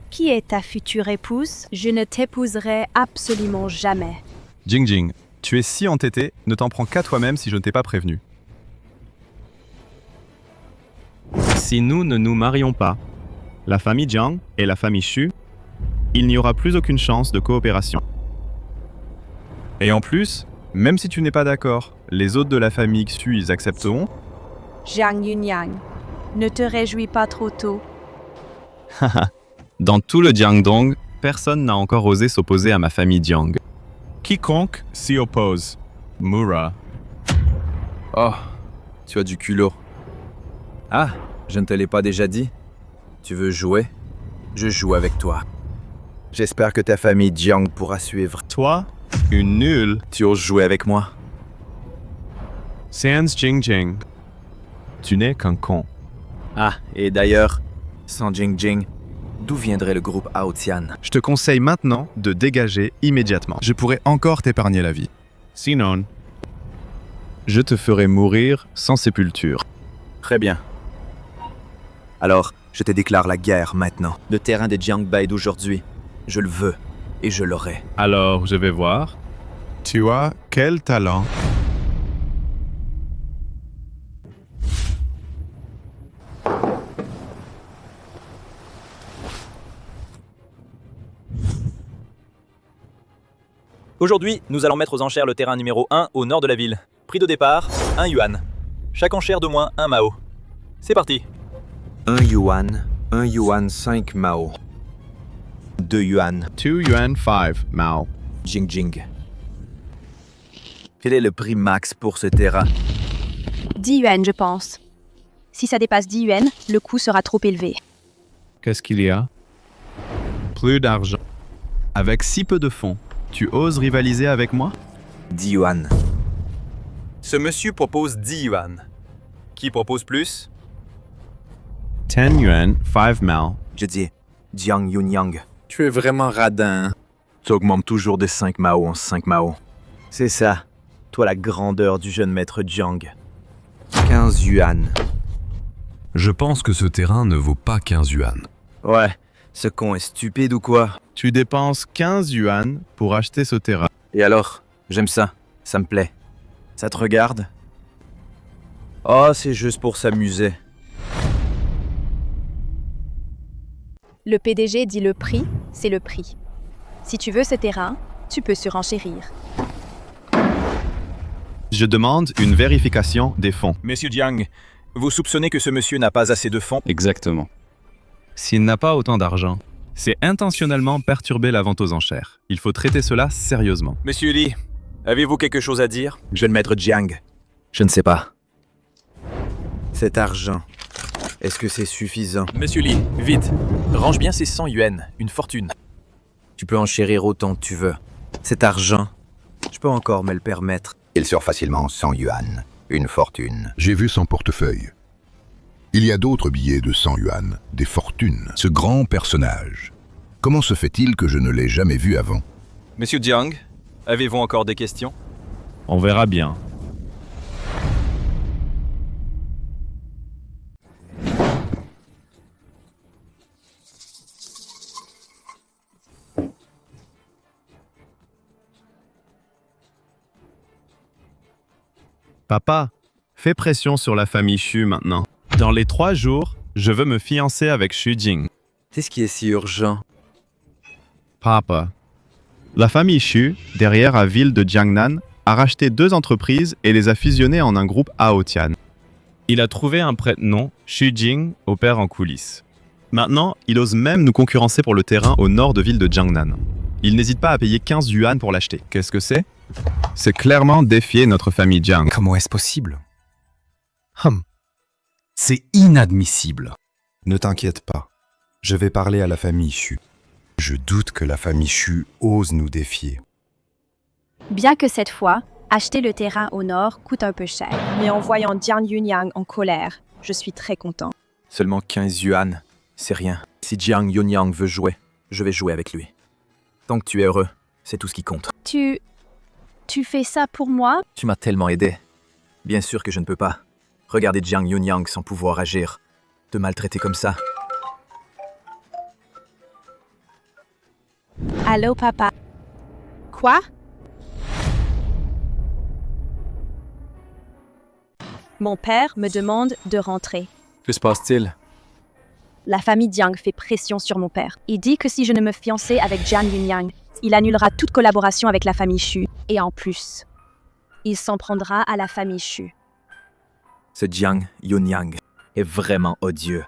Qui est ta future épouse? Je ne t'épouserai absolument jamais. Jingjing, tu es si entêté, ne t'en prends qu'à toi-même si je ne t'ai pas prévenu. Si nous ne nous marions pas, la famille Jiang et la famille Xu, il n'y aura plus aucune chance de coopération. Et en plus, même si tu n'es pas d'accord, les autres de la famille Xu, ils accepteront. Jiang Yunyang, ne te réjouis pas trop tôt. Dans tout le Jiangdong, personne n'a encore osé s'opposer à ma famille Jiang. Quiconque s'y oppose mourra. Oh, tu as du culot. Ah, je ne te l'ai pas déjà dit. Tu veux jouer? Je joue avec toi. J'espère que ta famille Jiang pourra suivre. Toi, une nulle. Tu oses jouer avec moi? Sans Jingjing, tu n'es qu'un con. Ah, et d'ailleurs, sans Jingjing, d'où viendrait le groupe Haotian? Je te conseille maintenant de dégager immédiatement. Je pourrais encore t'épargner la vie. Sinon, je te ferai mourir sans sépulture. Très bien. Alors, je te déclare la guerre maintenant. Le terrain de Jiangbai d'aujourd'hui, je le veux et je l'aurai. Alors, je vais voir. Tu as quel talent? Aujourd'hui, nous allons mettre aux enchères le terrain numéro 1 au nord de la ville. Prix de départ, 1 yuan. Chaque enchère d'au moins 1 mao. C'est parti. 1 yuan 5 mao. 2 yuan. 2 yuan 5 mao. Jingjing. Quel est le prix max pour ce terrain? 10 yuan, je pense. Si ça dépasse 10 yuan, le coût sera trop élevé. Qu'est-ce qu'il y a? Plus d'argent. Avec si peu de fonds, tu oses rivaliser avec moi? 10 yuan. Ce monsieur propose 10 yuan. Qui propose plus? 10 yuan 5 mao. Je dis Jiang Yunyang. Tu es vraiment radin. Hein? Tu augmentes toujours de 5 mao en 5 mao. C'est ça. Toi la grandeur du jeune maître Jiang. 15 yuan. Je pense que ce terrain ne vaut pas 15 yuan. Ouais, ce con est stupide ou quoi? Tu dépenses 15 yuan pour acheter ce terrain. Et alors? J'aime ça. Ça me plaît. Ça te regarde? Oh, c'est juste pour s'amuser. Le PDG dit le prix, c'est le prix. Si tu veux ce terrain, tu peux surenchérir. Je demande une vérification des fonds. Monsieur Jiang, vous soupçonnez que ce monsieur n'a pas assez de fonds? Exactement. S'il n'a pas autant d'argent, c'est intentionnellement perturber la vente aux enchères. Il faut traiter cela sérieusement. Monsieur Li, avez-vous quelque chose à dire? Jeune maître Jiang, je ne sais pas. Cet argent, est-ce que c'est suffisant? Monsieur Li, vite, range bien ces 100 yuan, une fortune. Tu peux enchérir autant que tu veux. Cet argent, je peux encore me le permettre. Il sort facilement 100 yuan, une fortune. J'ai vu son portefeuille. Il y a d'autres billets de 100 yuan, des fortunes. Ce grand personnage. Comment se fait-il que je ne l'ai jamais vu avant? Monsieur Jiang, avez-vous encore des questions? On verra bien. Papa, fais pression sur la famille Xu maintenant. Dans les 3 jours, je veux me fiancer avec Xu Jing. C'est ce qui est si urgent. Papa, la famille Xu, derrière la ville de Jiangnan, a racheté 2 entreprises et les a fusionnées en un groupe Haotian. Il a trouvé un prête-nom, Xu Jing, opère en coulisses. Maintenant, il ose même nous concurrencer pour le terrain au nord de ville de Jiangnan. Il n'hésite pas à payer 15 yuan pour l'acheter. Qu'est-ce que c'est? C'est clairement défier notre famille Jiang. Comment est-ce possible? C'est inadmissible. Ne t'inquiète pas. Je vais parler à la famille Xu. Je doute que la famille Xu ose nous défier. Bien que cette fois, acheter le terrain au nord coûte un peu cher. Mais en voyant Jiang Yunyang en colère, je suis très content. Seulement 15 yuan, c'est rien. Si Jiang Yunyang veut jouer, je vais jouer avec lui. Tant que tu es heureux, c'est tout ce qui compte. Tu fais ça pour moi? Tu m'as tellement aidé. Bien sûr que je ne peux pas. Regarder Jiang Yunyang sans pouvoir agir. Te maltraiter comme ça. Allô, papa? Quoi? Mon père me demande de rentrer. Que se passe-t-il? La famille Jiang fait pression sur mon père. Il dit que si je ne me fiançais avec Jiang Yunyang, il annulera toute collaboration avec la famille Xu. Et en plus, il s'en prendra à la famille Xu. Ce Jiang Yunyang est vraiment odieux.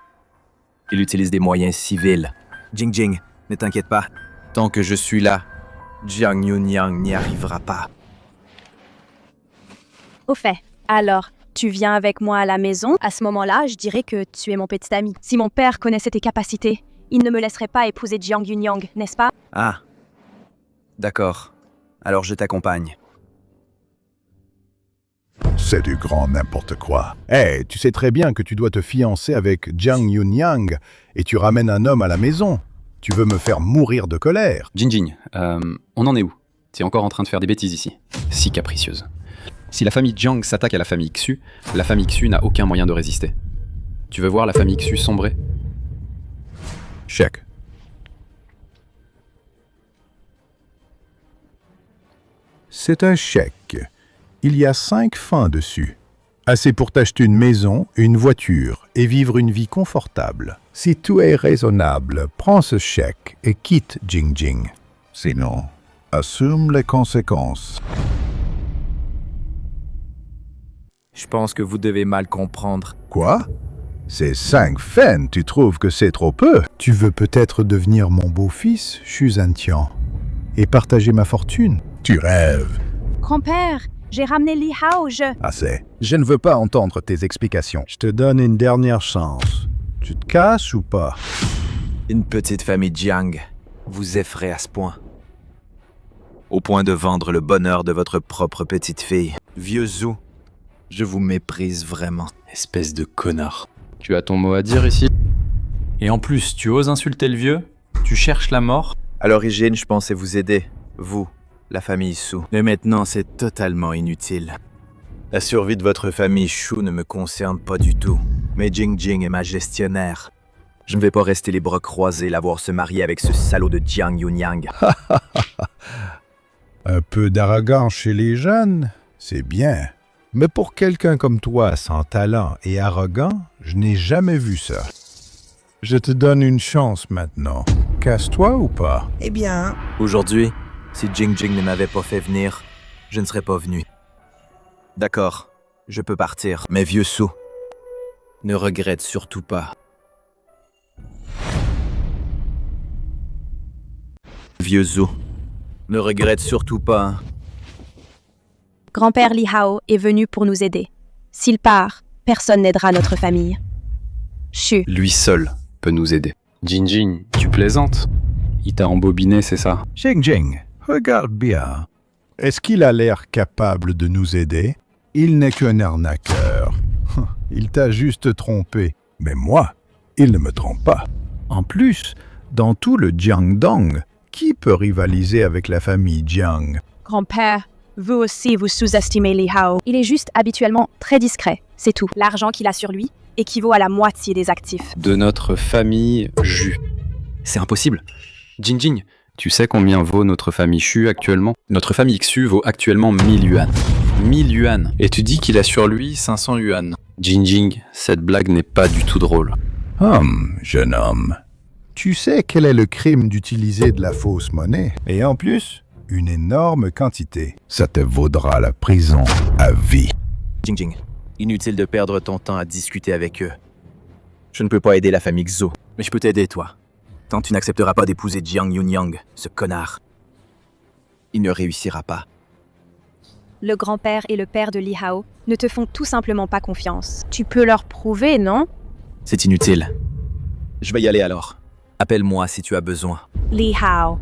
Il utilise des moyens civils. Jing, ne t'inquiète pas. Tant que je suis là, Jiang Yunyang n'y arrivera pas. Au fait, alors, tu viens avec moi à la maison? À ce moment-là, je dirais que tu es mon petit ami. Si mon père connaissait tes capacités, il ne me laisserait pas épouser Jiang Yunyang, n'est-ce pas? Ah, d'accord. Alors je t'accompagne. C'est du grand n'importe quoi. Hey, tu sais très bien que tu dois te fiancer avec Jiang Yunyang et tu ramènes un homme à la maison. Tu veux me faire mourir de colère. Jinjing, on en est où? T'es encore en train de faire des bêtises ici. Si capricieuse. Si la famille Jiang s'attaque à la famille Xu, la famille Xu n'a aucun moyen de résister. Tu veux voir la famille Xu sombrer? Chèque. C'est un chèque. Il y a 5 fins dessus. Assez pour t'acheter une maison, une voiture et vivre une vie confortable. Si tout est raisonnable, prends ce chèque et quitte Jingjing. Sinon, assume les conséquences. Je pense que vous devez mal comprendre. Quoi? C'est 5 fens, tu trouves que c'est trop peu? Tu veux peut-être devenir mon beau-fils, Xu Zhantian, et partager ma fortune? Tu rêves. Grand-père, j'ai ramené Li Hao, Assez. Je ne veux pas entendre tes explications. Je te donne une dernière chance. Tu te casses ou pas? Une petite famille Jiang vous effraie à ce point. Au point de vendre le bonheur de votre propre petite fille. Vieux Zhou, je vous méprise vraiment. Espèce de connard. Tu as ton mot à dire ici? Et en plus, tu oses insulter le vieux? Tu cherches la mort? À l'origine, je pensais vous aider. Vous, la famille Su. Mais maintenant, c'est totalement inutile. La survie de votre famille Xu ne me concerne pas du tout. Mais Jingjing est ma gestionnaire. Je ne vais pas rester les bras croisés la voir se marier avec ce salaud de Jiang Yunyang. Un peu d'arrogance chez les jeunes, c'est bien. Mais pour quelqu'un comme toi, sans talent et arrogant, je n'ai jamais vu ça. Je te donne une chance maintenant. Casse-toi ou pas? Eh bien... Aujourd'hui, si Jingjing ne m'avait pas fait venir, je ne serais pas venu. D'accord, je peux partir. Mais vieux Su, ne regrette surtout pas. Vieux Zhou, ne regrette surtout pas. Hein. Grand-père Li Hao est venu pour nous aider. S'il part, personne n'aidera notre famille. Xu. Lui seul peut nous aider. Jinjing, tu plaisantes? Il t'a embobiné, c'est ça? Jingjing, regarde bien. Est-ce qu'il a l'air capable de nous aider? Il n'est qu'un arnaqueur. Il t'a juste trompé. Mais moi, il ne me trompe pas. En plus, dans tout le Jiangdong, qui peut rivaliser avec la famille Jiang? Grand-père, vous aussi vous sous-estimez Li Hao. Il est juste habituellement très discret, c'est tout. L'argent qu'il a sur lui équivaut à la moitié des actifs. De notre famille Ju. C'est impossible. Jinjing, tu sais combien vaut notre famille Xu actuellement? Notre famille Xu vaut actuellement 1000 yuan. 1000 yuan. Et tu dis qu'il a sur lui 500 yuan. Jinjing, cette blague n'est pas du tout drôle. Jeune homme. Tu sais quel est le crime d'utiliser de la fausse monnaie? Et en plus, une énorme quantité. Ça te vaudra la prison à vie. Jingjing, inutile de perdre ton temps à discuter avec eux. Je ne peux pas aider la famille Xu. Mais je peux t'aider, toi. Tant tu n'accepteras pas d'épouser Jiang Yunyang, ce connard. Il ne réussira pas. Le grand-père et le père de Li Hao ne te font tout simplement pas confiance. Tu peux leur prouver, non? C'est inutile. Je vais y aller alors. Appelle-moi si tu as besoin. Li Hao.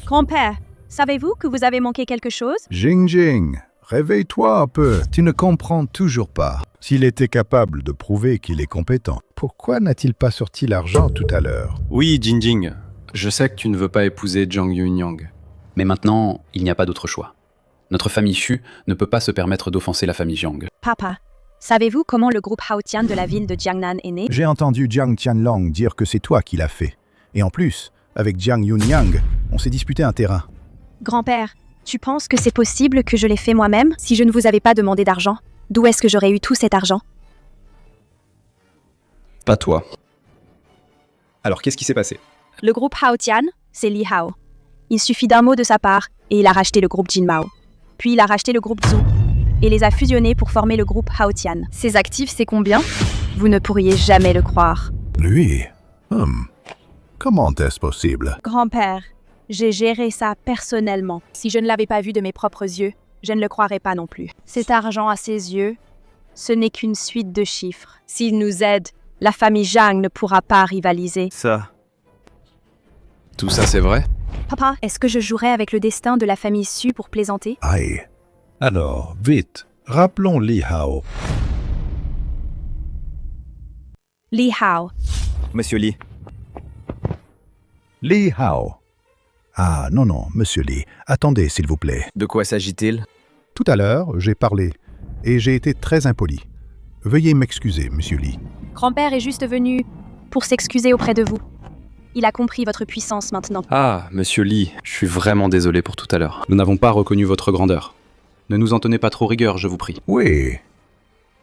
Grand-père, savez-vous que vous avez manqué quelque chose? Jing, réveille-toi un peu. Tu ne comprends toujours pas. S'il était capable de prouver qu'il est compétent, pourquoi n'a-t-il pas sorti l'argent tout à l'heure? Oui, Jinjing, je sais que tu ne veux pas épouser Jiang Yunyang. Mais maintenant, il n'y a pas d'autre choix. Notre famille Xu ne peut pas se permettre d'offenser la famille Jiang. Papa, savez-vous comment le groupe Haotian de la ville de Jiangnan est né? J'ai entendu Jiang Tianlong dire que c'est toi qui l'as fait. Et en plus, avec Jiang Yunyang, on s'est disputé un terrain. Grand-père, tu penses que c'est possible que je l'ai fait moi-même si je ne vous avais pas demandé d'argent? D'où est-ce que j'aurais eu tout cet argent? Pas toi. Alors, qu'est-ce qui s'est passé? Le groupe Haotian, c'est Li Hao. Il suffit d'un mot de sa part et il a racheté le groupe Jinmao. Puis il a racheté le groupe Zhu et les a fusionnés pour former le groupe Haotian. Ses actifs, c'est combien? Vous ne pourriez jamais le croire. Lui? Comment est-ce possible? Grand-père, j'ai géré ça personnellement. Si je ne l'avais pas vu de mes propres yeux, je ne le croirais pas non plus. Cet argent à ses yeux, ce n'est qu'une suite de chiffres. S'il nous aide, la famille Zhang ne pourra pas rivaliser. Ça. Tout ça, c'est vrai? Papa, est-ce que je jouerais avec le destin de la famille Xu pour plaisanter? Aïe. Alors, vite, rappelons Li Hao. Li Hao. Monsieur Li. Li Hao. Ah, non, monsieur Li. Attendez, s'il vous plaît. De quoi s'agit-il? Tout à l'heure, j'ai parlé, et j'ai été très impoli. Veuillez m'excuser, monsieur Li. Grand-père est juste venu pour s'excuser auprès de vous. Il a compris votre puissance maintenant. Ah, monsieur Li, je suis vraiment désolé pour tout à l'heure. Nous n'avons pas reconnu votre grandeur. Ne nous en tenez pas trop rigueur, je vous prie. Oui.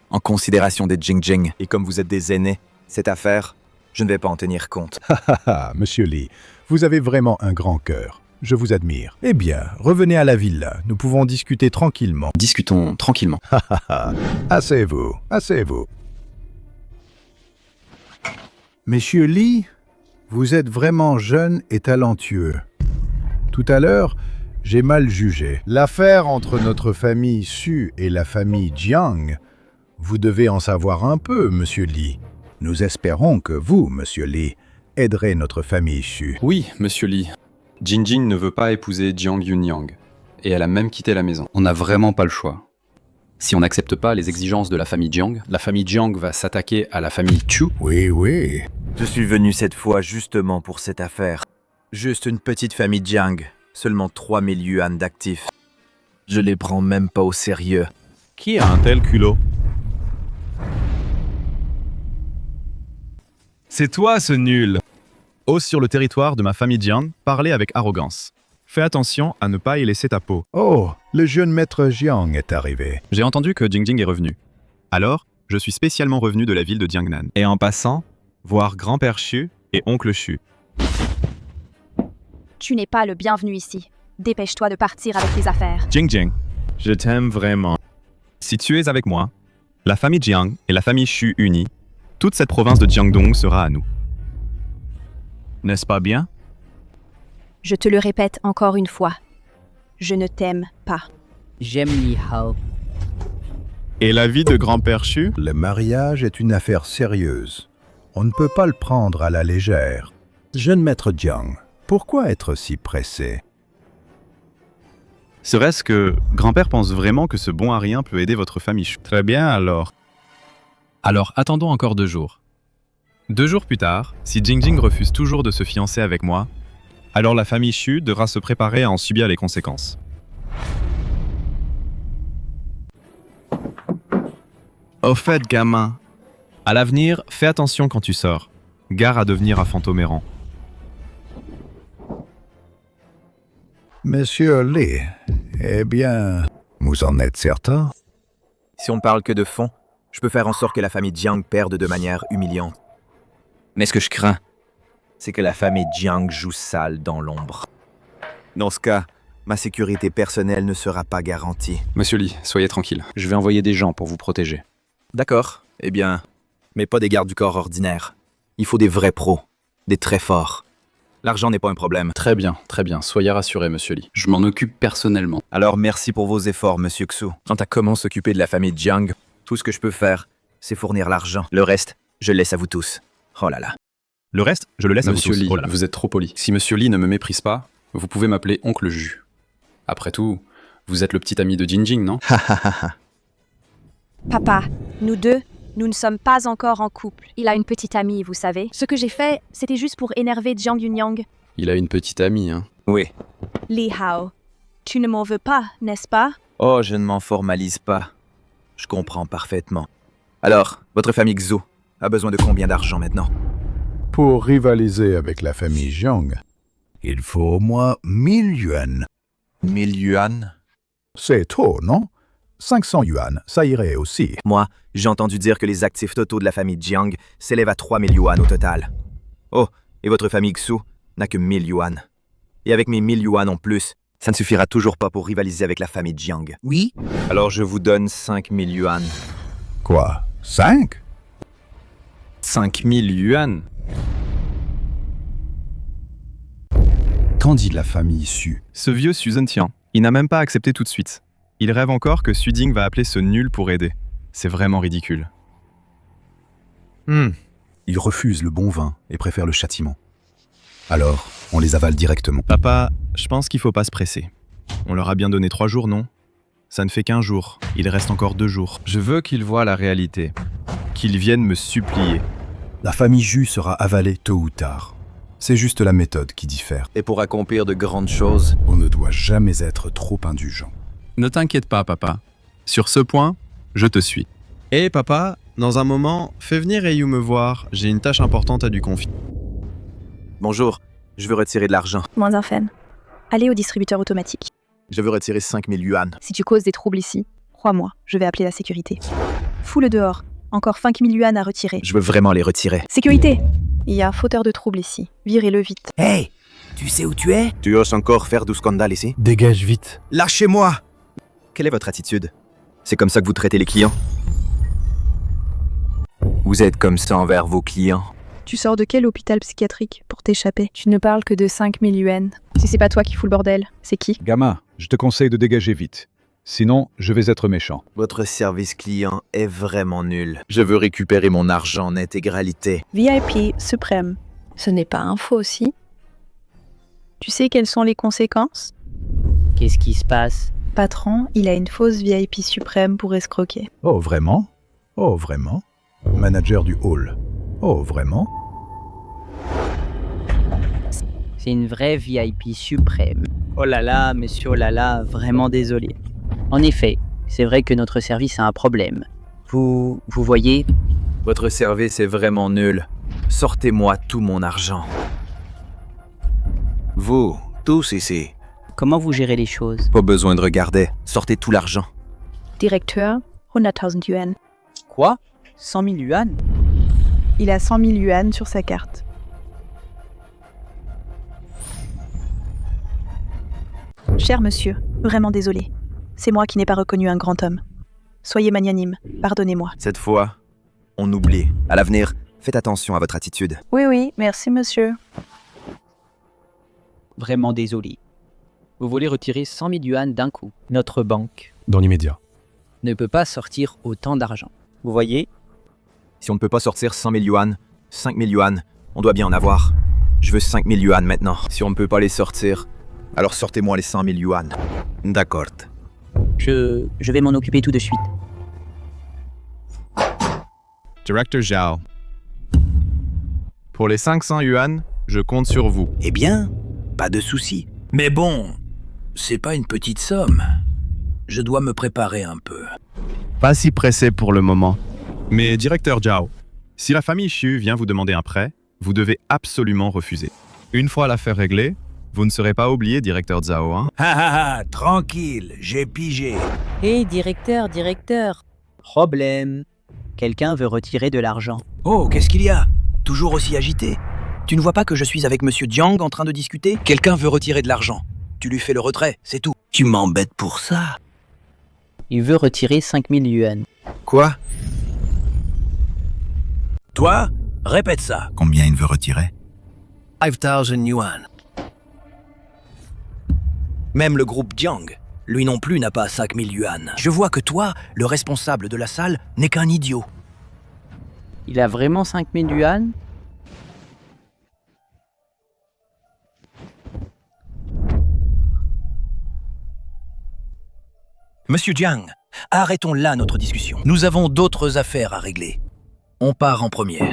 En considération des Jingjing, et comme vous êtes des aînés, cette affaire, je ne vais pas en tenir compte. Monsieur Li, vous avez vraiment un grand cœur. Je vous admire. Eh bien, revenez à la villa. Nous pouvons discuter tranquillement. Discutons tranquillement. Asseyez-vous, asseyez-vous. Monsieur Li, vous êtes vraiment jeune et talentueux. Tout à l'heure, j'ai mal jugé. L'affaire entre notre famille Xu et la famille Jiang, vous devez en savoir un peu, monsieur Li. Nous espérons que vous, monsieur Li, aiderez notre famille Xu. Oui, monsieur Li. Jinjing ne veut pas épouser Jiang Yunyang. Et elle a même quitté la maison. On n'a vraiment pas le choix. Si on n'accepte pas les exigences de la famille Jiang, la famille Jiang va s'attaquer à la famille Xu. Oui. Je suis venu cette fois justement pour cette affaire. Juste une petite famille Jiang, seulement 3000 yuan d'actifs. Je les prends même pas au sérieux. Qui a un tel culot? C'est toi, ce nul! Ose sur le territoire de ma famille Jiang parler avec arrogance. Fais attention à ne pas y laisser ta peau. Oh, le jeune maître Jiang est arrivé. J'ai entendu que Jingjing est revenu. Alors, je suis spécialement revenu de la ville de Jiangnan. Et en passant, voir grand-père Xu et oncle Xu. Tu n'es pas le bienvenu ici. Dépêche-toi de partir avec tes affaires. Jingjing, je t'aime vraiment. Si tu es avec moi, la famille Jiang et la famille Xu unies, toute cette province de Jiangdong sera à nous. N'est-ce pas bien? Je te le répète encore une fois. Je ne t'aime pas. J'aime Li Hao. Et la vie de grand-père Xu? Le mariage est une affaire sérieuse. On ne peut pas le prendre à la légère. Jeune maître Jiang, pourquoi être si pressé? Serait-ce que grand-père pense vraiment que ce bon à rien peut aider votre famille Xu? Très bien alors. Alors attendons encore 2 jours. 2 jours plus tard, si Jingjing refuse toujours de se fiancer avec moi, alors la famille Xu devra se préparer à en subir les conséquences. Au fait, gamin, à l'avenir, fais attention quand tu sors. Gare à devenir un fantôme errant. Monsieur Li, eh bien, vous en êtes certain? Si on ne parle que de fond, je peux faire en sorte que la famille Jiang perde de manière humiliante. Mais ce que je crains, c'est que la famille Jiang joue sale dans l'ombre. Dans ce cas, ma sécurité personnelle ne sera pas garantie. Monsieur Li, soyez tranquille. Je vais envoyer des gens pour vous protéger. D'accord, eh bien, mais pas des gardes du corps ordinaires. Il faut des vrais pros, des très forts. L'argent n'est pas un problème. Très bien, soyez rassuré, monsieur Lee. Je m'en occupe personnellement. Alors merci pour vos efforts, monsieur Xu. Quant à comment s'occuper de la famille Jiang, tout ce que je peux faire, c'est fournir l'argent. Le reste, je le laisse à vous tous. Oh là là. Le reste, je le laisse à vous tous. Monsieur Lee, Oh là là. vous êtes trop poli. Si monsieur Lee ne me méprise pas, vous pouvez m'appeler Oncle Jus. Après tout, vous êtes le petit ami de Jinjing, non? Papa, nous deux, nous ne sommes pas encore en couple. Il a une petite amie, vous savez. Ce que j'ai fait, c'était juste pour énerver Jiang Yunyang. Il a une petite amie, hein. Oui. Li Hao, tu ne m'en veux pas, n'est-ce pas? Oh, je ne m'en formalise pas. Je comprends parfaitement. Alors, votre famille Xu a besoin de combien d'argent maintenant? Pour rivaliser avec la famille Jiang, il faut au moins 1000 yuan. 1000 yuan? C'est trop, non? 500 yuan, ça irait aussi. Moi, j'ai entendu dire que les actifs totaux de la famille Jiang s'élèvent à 3000 yuan au total. Oh, et votre famille Xu n'a que 1000 yuan. Et avec mes 1000 yuan en plus, ça ne suffira toujours pas pour rivaliser avec la famille Jiang. Oui? Alors je vous donne 5000 yuan. Quoi? 5? 5000 yuan? Qu'en dit la famille Su? Ce vieux Su Zhentian, il n'a même pas accepté tout de suite. Il rêve encore que Su Ding va appeler ce nul pour aider. C'est vraiment ridicule. Ils refusent le bon vin et préfèrent le châtiment. Alors, on les avale directement. Papa, je pense qu'il faut pas se presser. On leur a bien donné 3 jours, non? Ça ne fait qu'1 jour. Il reste encore 2 jours. Je veux qu'ils voient la réalité. Qu'ils viennent me supplier. La famille Ju sera avalée tôt ou tard. C'est juste la méthode qui diffère. Et pour accomplir de grandes choses, on ne doit jamais être trop indulgent. Ne t'inquiète pas, papa. Sur ce point, je te suis. Et papa, dans un moment, fais venir Ryu me voir. J'ai une tâche importante à lui confier. Bonjour, je veux retirer de l'argent. Moins un fan. Allez au distributeur automatique. Je veux retirer 5000 yuan. Si tu causes des troubles ici, crois-moi, je vais appeler la sécurité. Fous-le dehors. Encore 5000 yuan à retirer. Je veux vraiment les retirer. Sécurité! Il y a un fauteur de troubles ici. Virez-le vite. Hey! Tu sais où tu es? Tu oses encore faire du scandale ici? Dégage vite. Lâchez-moi! Quelle est votre attitude? C'est comme ça que vous traitez les clients? Vous êtes comme ça envers vos clients? Tu sors de quel hôpital psychiatrique pour t'échapper? Tu ne parles que de 5000 yuan. Si c'est pas toi qui fous le bordel, c'est qui? Gamma, je te conseille de dégager vite. Sinon, je vais être méchant. Votre service client est vraiment nul. Je veux récupérer mon argent en intégralité. VIP suprême. Ce n'est pas un faux aussi. Tu sais quelles sont les conséquences? Qu'est-ce qui se passe? Patron, il a une fausse VIP suprême pour escroquer. Oh, vraiment? Oh, vraiment? Manager du hall. Oh, vraiment? C'est une vraie VIP suprême. Oh là là, monsieur, oh là là, vraiment désolé. En effet, c'est vrai que notre service a un problème. Vous voyez? Votre service est vraiment nul. Sortez-moi tout mon argent. Vous, tous ici. Comment vous gérez les choses? Pas besoin de regarder. Sortez tout l'argent. Directeur, 100 000 yuan. Quoi? 100 000 yuan? Il a 100 000 yuan sur sa carte. Cher monsieur, vraiment désolé. C'est moi qui n'ai pas reconnu un grand homme. Soyez magnanime, pardonnez-moi. Cette fois, on oublie. À l'avenir, faites attention à votre attitude. Oui, merci monsieur. Vraiment désolé. Vous voulez retirer 100 000 yuan d'un coup. Notre banque Dans l'immédiat. ne peut pas sortir autant d'argent. Vous voyez? Si on ne peut pas sortir 100 000 yuan, 5 000 yuan, on doit bien en avoir. Je veux 5 000 yuan maintenant. Si on ne peut pas les sortir, alors sortez-moi les 100 000 yuan. D'accord. Je vais m'en occuper tout de suite. Directeur Zhao. Pour les 500 yuan, je compte sur vous. Eh bien, pas de souci. Mais bon, c'est pas une petite somme. Je dois me préparer un peu. Pas si pressé pour le moment. Mais directeur Zhao, si la famille Xu vient vous demander un prêt, vous devez absolument refuser. Une fois l'affaire réglée, vous ne serez pas oublié, directeur Zhao, hein? Tranquille, j'ai pigé. Hé, directeur. Problème. Quelqu'un veut retirer de l'argent. Oh, qu'est-ce qu'il y a? Toujours aussi agité? Tu ne vois pas que je suis avec monsieur Jiang en train de discuter? Quelqu'un veut retirer de l'argent. Tu lui fais le retrait, c'est tout. Tu m'embêtes pour ça. Il veut retirer 5 000 yuan. Quoi? Toi, répète ça. Combien il veut retirer? 5000 yuan. Même le groupe Jiang, lui non plus n'a pas 5000 yuan. Je vois que toi, le responsable de la salle, n'est qu'un idiot. Il a vraiment 5000 yuan? Monsieur Jiang, arrêtons là notre discussion. Nous avons d'autres affaires à régler. On part en premier.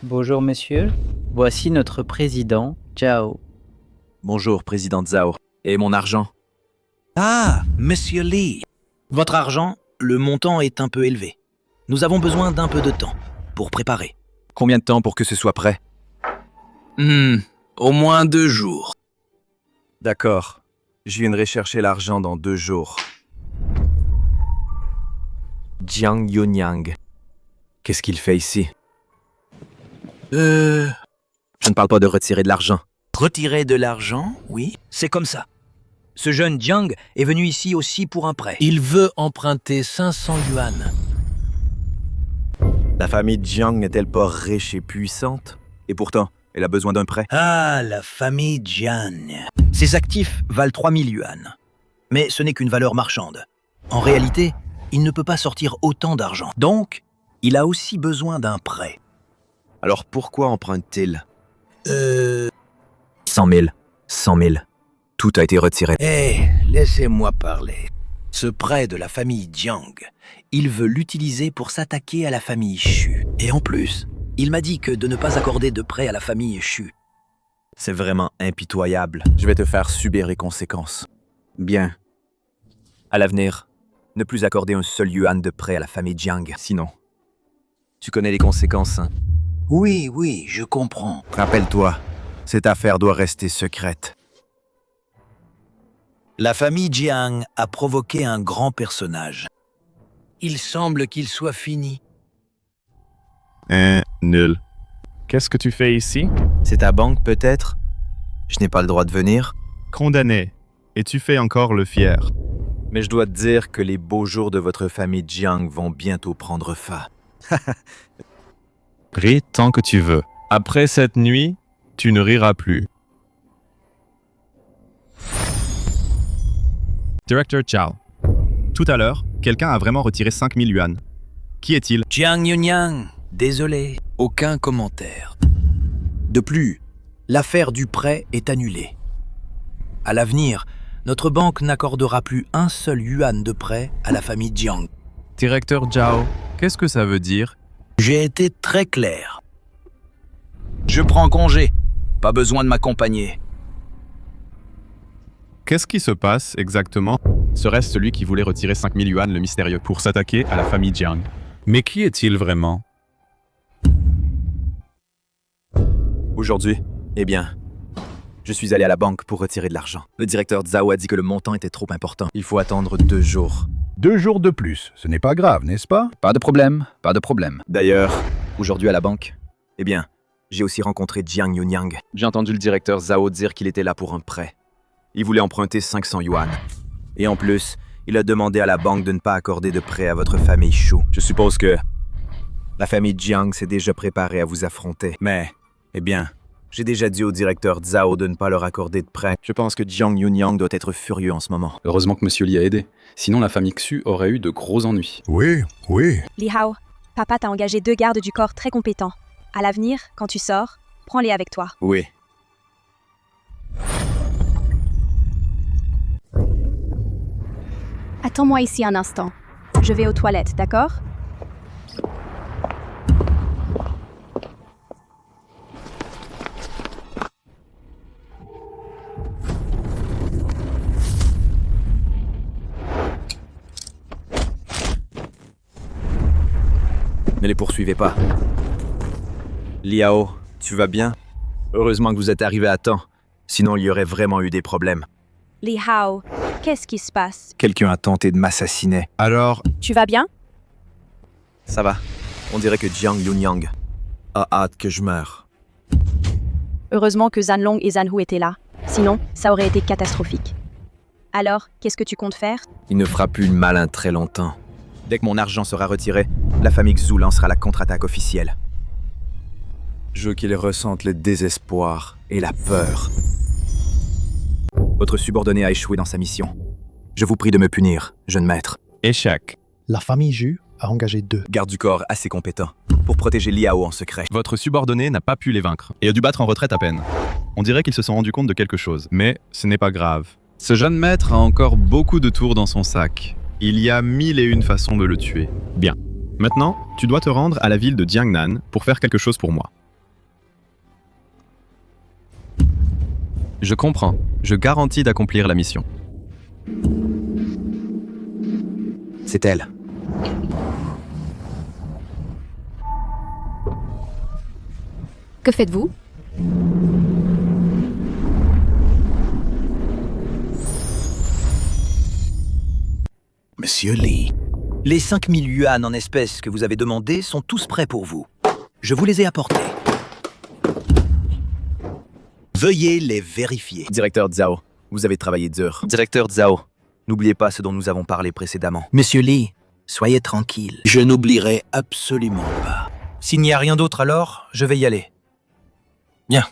Bonjour monsieur, voici notre président, Zhao. Bonjour, président Zhao. Et mon argent? Ah, monsieur Li. Votre argent, le montant est un peu élevé. Nous avons besoin d'un peu de temps pour préparer. Combien de temps pour que ce soit prêt? Au moins 2 jours. D'accord. Je viendrai chercher l'argent dans 2 jours. Jiang Yunyang. Qu'est-ce qu'il fait ici? Je ne parle pas de retirer de l'argent. Retirer de l'argent, oui, c'est comme ça. Ce jeune Jiang est venu ici aussi pour un prêt. Il veut emprunter 500 yuan. La famille Jiang n'est-elle pas riche et puissante? Et pourtant, elle a besoin d'un prêt. Ah, la famille Jiang. Ses actifs valent 3000 yuan. Mais ce n'est qu'une valeur marchande. En réalité, il ne peut pas sortir autant d'argent. Donc, il a aussi besoin d'un prêt. Alors pourquoi emprunte-t-il? 100 000. 100 000. Tout a été retiré. Laissez-moi parler. Ce prêt de la famille Jiang, il veut l'utiliser pour s'attaquer à la famille Xu. Et en plus, il m'a dit que de ne pas accorder de prêt à la famille Xu. C'est vraiment impitoyable. Je vais te faire subir les conséquences. Bien. À l'avenir, ne plus accorder un seul yuan de prêt à la famille Jiang. Sinon, tu connais les conséquences, hein? Oui, je comprends. Rappelle-toi, cette affaire doit rester secrète. La famille Jiang a provoqué un grand personnage. Il semble qu'il soit fini. Nul. Qu'est-ce que tu fais ici? C'est ta banque, peut-être? Je n'ai pas le droit de venir. Condamné. Et tu fais encore le fier. Mais je dois te dire que les beaux jours de votre famille Jiang vont bientôt prendre fin. Ris tant que tu veux. Après cette nuit, tu ne riras plus. Directeur Zhao. Tout à l'heure, quelqu'un a vraiment retiré 5000 yuan. Qui est-il? Jiang Yunyang. Désolé, aucun commentaire. De plus, l'affaire du prêt est annulée. À l'avenir, notre banque n'accordera plus un seul yuan de prêt à la famille Jiang. Directeur Zhao, qu'est-ce que ça veut dire? J'ai été très clair. Je prends congé. Pas besoin de m'accompagner. Qu'est-ce qui se passe exactement? Serait-ce celui qui voulait retirer 5000 yuan le mystérieux pour s'attaquer à la famille Jiang? Mais qui est-il vraiment? Aujourd'hui, eh bien, je suis allé à la banque pour retirer de l'argent. Le directeur Zhao a dit que le montant était trop important. Il faut attendre 2 jours. 2 jours de plus, ce n'est pas grave, n'est-ce pas? Pas de problème, pas de problème. D'ailleurs, aujourd'hui à la banque, eh bien, j'ai aussi rencontré Jiang Yunyang. J'ai entendu le directeur Zhao dire qu'il était là pour un prêt. Il voulait emprunter 500 yuan. Et en plus, il a demandé à la banque de ne pas accorder de prêt à votre famille Xu. Je suppose que la famille Jiang s'est déjà préparée à vous affronter. Mais, eh bien, j'ai déjà dit au directeur Zhao de ne pas leur accorder de prêt. Je pense que Jiang Yunyang doit être furieux en ce moment. Heureusement que Monsieur Li a aidé. Sinon, la famille Xu aurait eu de gros ennuis. Oui. Li Hao, papa t'a engagé 2 gardes du corps très compétents. À l'avenir, quand tu sors, prends-les avec toi. Oui. Attends-moi ici un instant. Je vais aux toilettes, d'accord? Ne les poursuivez pas. Liao, tu vas bien? Heureusement que vous êtes arrivé à temps. Sinon, il y aurait vraiment eu des problèmes. Li Hao, qu'est-ce qui se passe? Quelqu'un a tenté de m'assassiner. Alors... Tu vas bien? Ça va. On dirait que Jiang Yunyang a hâte que je meure. Heureusement que Zanlong et Zanhu étaient là. Sinon, ça aurait été catastrophique. Alors, qu'est-ce que tu comptes faire? Il ne fera plus le malin très longtemps. Dès que mon argent sera retiré, la famille Xu lancera la contre-attaque officielle. Je veux qu'ils ressentent le désespoir et la peur. Votre subordonné a échoué dans sa mission. Je vous prie de me punir, jeune maître. Échec. La famille Ju a engagé 2 gardes du corps assez compétents pour protéger Liao en secret. Votre subordonné n'a pas pu les vaincre et a dû battre en retraite à peine. On dirait qu'ils se sont rendus compte de quelque chose, mais ce n'est pas grave. Ce jeune maître a encore beaucoup de tours dans son sac. Il y a 1001 façons de le tuer. Bien. Maintenant, tu dois te rendre à la ville de Jiangnan pour faire quelque chose pour moi. Je comprends. Je garantis d'accomplir la mission. C'est elle. Que faites-vous? Monsieur Li, les 5000 yuan en espèces que vous avez demandés sont tous prêts pour vous. Je vous les ai apportés. Veuillez les vérifier. Directeur Zhao, vous avez travaillé dur. Directeur Zhao, n'oubliez pas ce dont nous avons parlé précédemment. Monsieur Li, soyez tranquille. Je n'oublierai absolument pas. S'il n'y a rien d'autre alors, je vais y aller. Bien.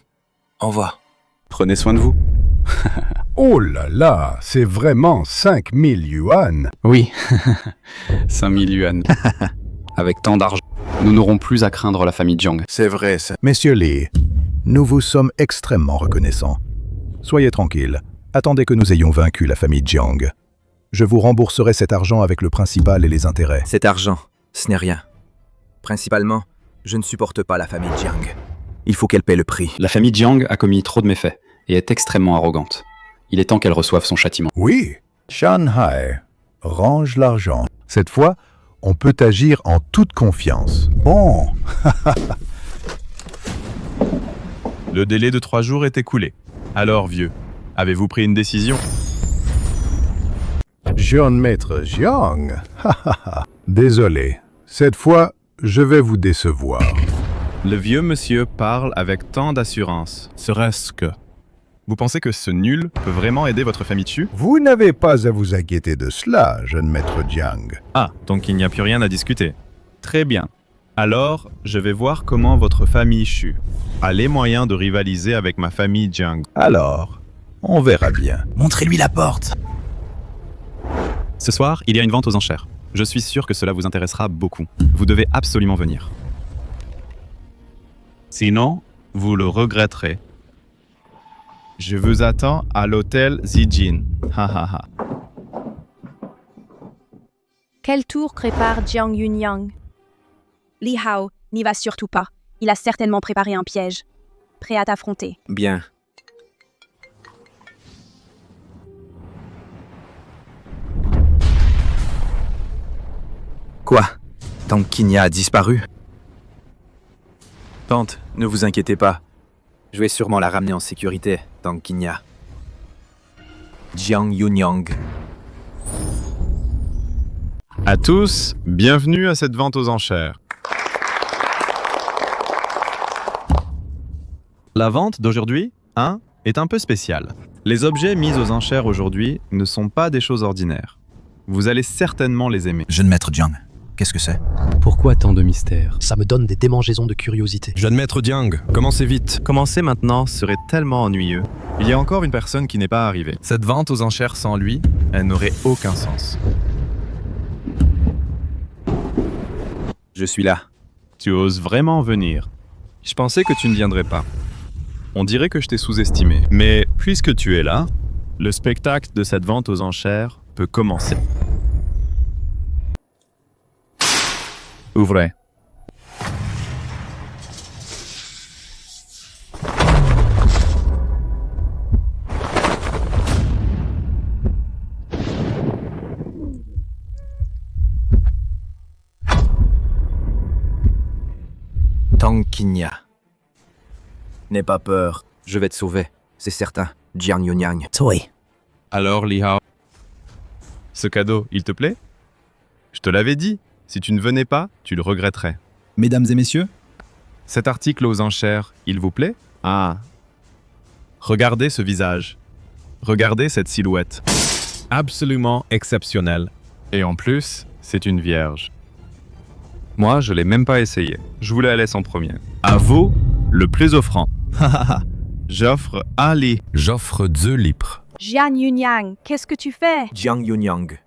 Au revoir. Prenez soin de vous. Oh là là, c'est vraiment 5000 yuan. Oui, 5000 yuan. Avec tant d'argent, nous n'aurons plus à craindre la famille Jiang. C'est vrai, ça. Messieurs Li, nous vous sommes extrêmement reconnaissants. Soyez tranquilles, attendez que nous ayons vaincu la famille Jiang. Je vous rembourserai cet argent avec le principal et les intérêts. Cet argent, ce n'est rien. Principalement, je ne supporte pas la famille Jiang. Il faut qu'elle paie le prix. La famille Jiang a commis trop de méfaits et est extrêmement arrogante. Il est temps qu'elle reçoive son châtiment. Oui, Shanghai, range l'argent. Cette fois, on peut agir en toute confiance. Bon. Le délai de 3 jours est écoulé. Alors, vieux, avez-vous pris une décision? Jeune maître Jiang. Désolé, cette fois, je vais vous décevoir. Le vieux monsieur parle avec tant d'assurance. Serait-ce que... Vous pensez que ce nul peut vraiment aider votre famille Chu? Vous n'avez pas à vous inquiéter de cela, jeune maître Jiang. Ah, donc il n'y a plus rien à discuter. Très bien. Alors, je vais voir comment votre famille Chu a les moyens de rivaliser avec ma famille Jiang. Alors, on verra bien. Montrez-lui la porte. Ce soir, il y a une vente aux enchères. Je suis sûr que cela vous intéressera beaucoup. Vous devez absolument venir. Sinon, vous le regretterez. Je vous attends à l'hôtel Zijin. Ha ha ha. Quel tour prépare Jiang Yunyang? Li Hao n'y va surtout pas. Il a certainement préparé un piège. Prêt à t'affronter. Bien. Quoi? Tante Qinya a disparu? Tante, ne vous inquiétez pas. Je vais sûrement la ramener en sécurité, Tante Qinya. Jiang Yunyang. À tous, bienvenue à cette vente aux enchères. La vente d'aujourd'hui, est un peu spéciale. Les objets mis aux enchères aujourd'hui ne sont pas des choses ordinaires. Vous allez certainement les aimer. Jeune maître Jiang, qu'est-ce que c'est? Pourquoi tant de mystère? Ça me donne des démangeaisons de curiosité. Jeune maître Jiang, commencez vite. Commencer maintenant serait tellement ennuyeux. Il y a encore une personne qui n'est pas arrivée. Cette vente aux enchères sans lui, elle n'aurait aucun sens. Je suis là. Tu oses vraiment venir. Je pensais que tu ne viendrais pas. On dirait que je t'ai sous-estimé. Mais puisque tu es là, le spectacle de cette vente aux enchères peut commencer. Ouvrez. Tante Qinya. N'aie pas peur, je vais te sauver, c'est certain. Jiang Yunyang. Oui. Alors, Li Hao, ce cadeau, il te plaît? Je te l'avais dit, si tu ne venais pas, tu le regretterais. Mesdames et messieurs, cet article aux enchères, il vous plaît? Ah. Regardez ce visage. Regardez cette silhouette. absolument exceptionnelle. Et en plus, c'est une vierge. Moi, je l'ai même pas essayé. Je vous la laisse en premier. À vous, le plus offrant. J'offre Ali. J'offre 2 livres. Jian Yunyang, qu'est-ce que tu fais? Jiang Yunyang,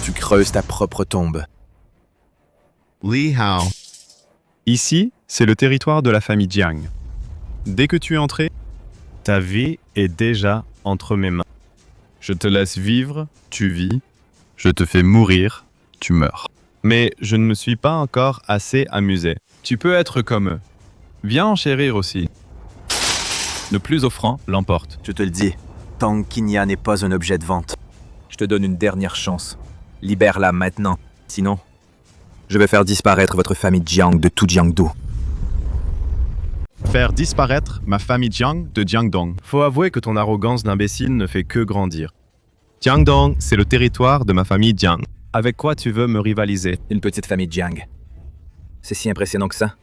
tu creuses ta propre tombe. Li Hao. Ici, c'est le territoire de la famille Jiang. Dès que tu es entré, ta vie est déjà entre mes mains. Je te laisse vivre, tu vis. Je te fais mourir, tu meurs. Mais je ne me suis pas encore assez amusé. Tu peux être comme eux. Viens enchérir aussi. Le plus offrant l'emporte. Je te le dis, Tang Qinya n'est pas un objet de vente. Je te donne une dernière chance. Libère-la maintenant. Sinon, je vais faire disparaître votre famille Jiang de tout Jiangdu. Faire disparaître ma famille Jiang de Jiangdong. Faut avouer que ton arrogance d'imbécile ne fait que grandir. Jiangdong, c'est le territoire de ma famille Jiang. Avec quoi tu veux me rivaliser? Une petite famille Jiang. C'est si impressionnant que ça?